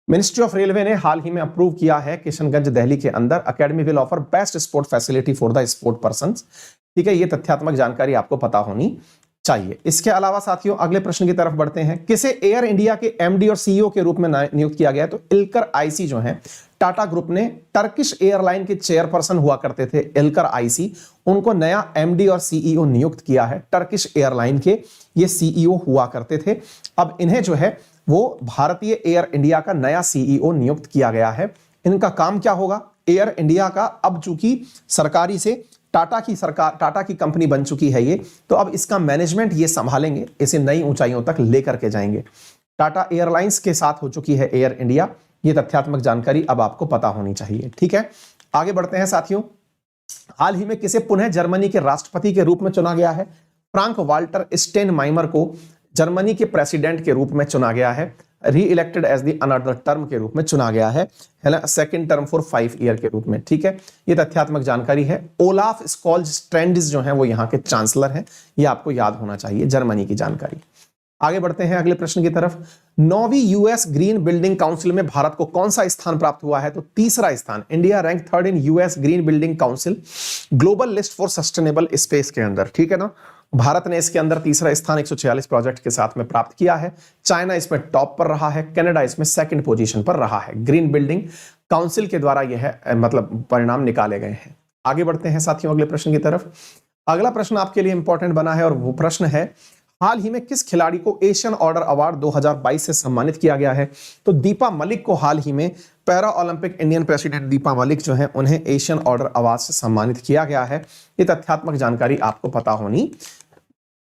मिनिस्ट्री ऑफ रेलवे ने हाल ही में अप्रूव किया है किशनगंज दिल्ली के अंदर academy will offer best sport facility for the sport person. ठीक है, ये तथ्यात्मक जानकारी आपको पता होनी चाहिए। इसके अलावा साथियों अगले प्रश्न की तरफ बढ़ते हैं। किसे एयर इंडिया के एमडी और सीईओ के रूप में नियुक्त किया गया है? तो इल्कर आईसी जो है, टाटा ग्रुप ने टर्किश एयरलाइन के चेयरपर्सन हुआ करते थे इल्कर आईसी, उनको नया एमडी और सीईओ नियुक्त किया है। टर्किश एयरलाइन के ये सीईओ हुआ करते थे, अब इन्हें जो है वो भारतीय एयर इंडिया का नया सीईओ नियुक्त किया गया है। इनका काम क्या होगा? एयर इंडिया का अब चूंकि सरकारी से टाटा की कंपनी बन चुकी है ये, तो अब इसका मैनेजमेंट ये संभालेंगे, इसे नई ऊंचाइयों तक लेकर के जाएंगे। टाटा एयरलाइंस के साथ हो चुकी है एयर इंडिया, ये तथ्यात्मक जानकारी अब आपको पता होनी चाहिए। ठीक है, आगे बढ़ते हैं साथियों। हाल ही में किसे पुनः जर्मनी के राष्ट्रपति के रूप में चुना गया है? फ्रांक वाल्टर स्टेनमाइमर को जर्मनी के प्रेसिडेंट के रूप में चुना गया है, reelected as the another term के रूप में चुना गया है ना, सेकंड टर्म फॉर 5 ईयर के रूप में। ठीक है, ये तथ्यात्मक जानकारी है। ओलाफ स्कॉल्ज स्ट्रेंडिस जो हैं वो यहाँ के चांसलर हैं, ये आपको याद होना चाहिए, जर्मनी की जानकारी। आगे बढ़ते हैं अगले प्रश्न की तरफ। 9वीं यूएस ग्रीन बिल्डिंग काउंसिल में भारत को कौन सा स्थान प्राप्त हुआ है? तो तीसरा स्थान। India rank 3rd in US green building council global list for sustainable space के अंदर। ठीक है ना, भारत ने इसके अंदर तीसरा स्थान 146 प्रोजेक्ट के साथ में प्राप्त किया है। चाइना इसमें टॉप पर रहा है, कनाडा इसमें सेकंड पोजीशन पर रहा है। ग्रीन बिल्डिंग काउंसिल के द्वारा यह मतलब परिणाम निकाले गए हैं। आगे बढ़ते हैं साथियों अगले प्रश्न की तरफ। अगला प्रश्न आपके लिए इंपॉर्टेंट बना है और वो प्रश्न है, हाल ही में किस खिलाड़ी को एशियन ऑर्डर अवार्ड 2022 से सम्मानित किया गया है? तो दीपा मलिक को हाल ही में para Olympic Indian president Deepa Malik जो है उन्हें एशियन ऑर्डर अवार्ड से सम्मानित किया गया है। ये तथ्यात्मक जानकारी आपको पता होनी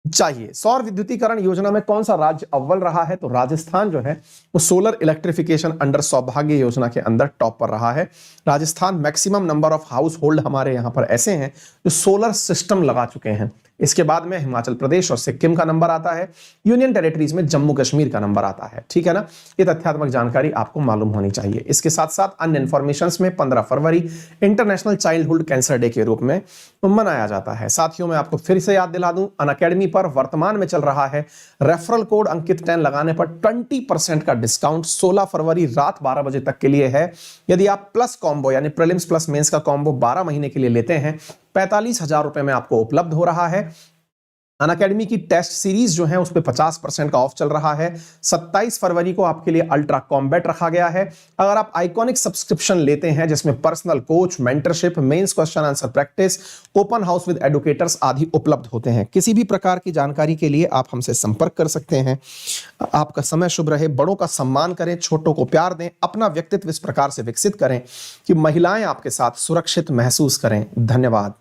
चाहिए। सौर विद्युतीकरण योजना में कौन सा राज्य अव्वल रहा है? तो राजस्थान जो है वो सोलर इलेक्ट्रिफिकेशन अंडर सौभाग्य योजना के अंदर टॉप पर रहा है। Rajasthan maximum number of house hold हमारे यहाँ पर ऐसे हैं जो सोलर सिस्टम लगा चुके हैं। इसके बाद में हिमाचल प्रदेश और सिक्किम का नंबर आता है। यूनियन टेरिटरीज में जम्मू कश्मीर का नंबर आता है। ठीक है ना, ये तथ्यात्मक जानकारी आपको मालूम होनी चाहिए। इसके साथ साथ अन्य इंफॉर्मेशन में 15 फरवरी इंटरनेशनल चाइल्डहुड कैंसर डे के रूप में मनाया जाता है। साथियों मैं आपको फिर से याद दिला दूं, अनअकैडमी पर वर्तमान में चल रहा है रेफरल कोड अंकित 10 लगाने पर 20% का डिस्काउंट 16 फरवरी रात 12 बजे तक के लिए है। यदि आप प्लस कॉम्बो यानी प्रीलिम्स प्लस मेंस का कॉम्बो 12 महीने के लिए लेते हैं 45,000 रुपए में आपको उपलब्ध हो रहा है। अनअकैडमी की टेस्ट सीरीज जो है उस पर 50% का ऑफ चल रहा है। 27 फरवरी को आपके लिए अल्ट्रा कॉम्बैट रखा गया है। अगर आप आइकॉनिक सब्सक्रिप्शन लेते हैं जिसमें personal coach, mentorship, mains question answer practice, open house with educators आदि उपलब्ध होते हैं। किसी भी प्रकार की जानकारी के लिए आप हमसे संपर्क कर सकते हैं। आपका समय शुभ रहे। बड़ों का सम्मान करें, छोटों को प्यार दें, अपना व्यक्तित्व इस प्रकार से विकसित करें कि महिलाएं आपके साथ सुरक्षित महसूस करें। धन्यवाद।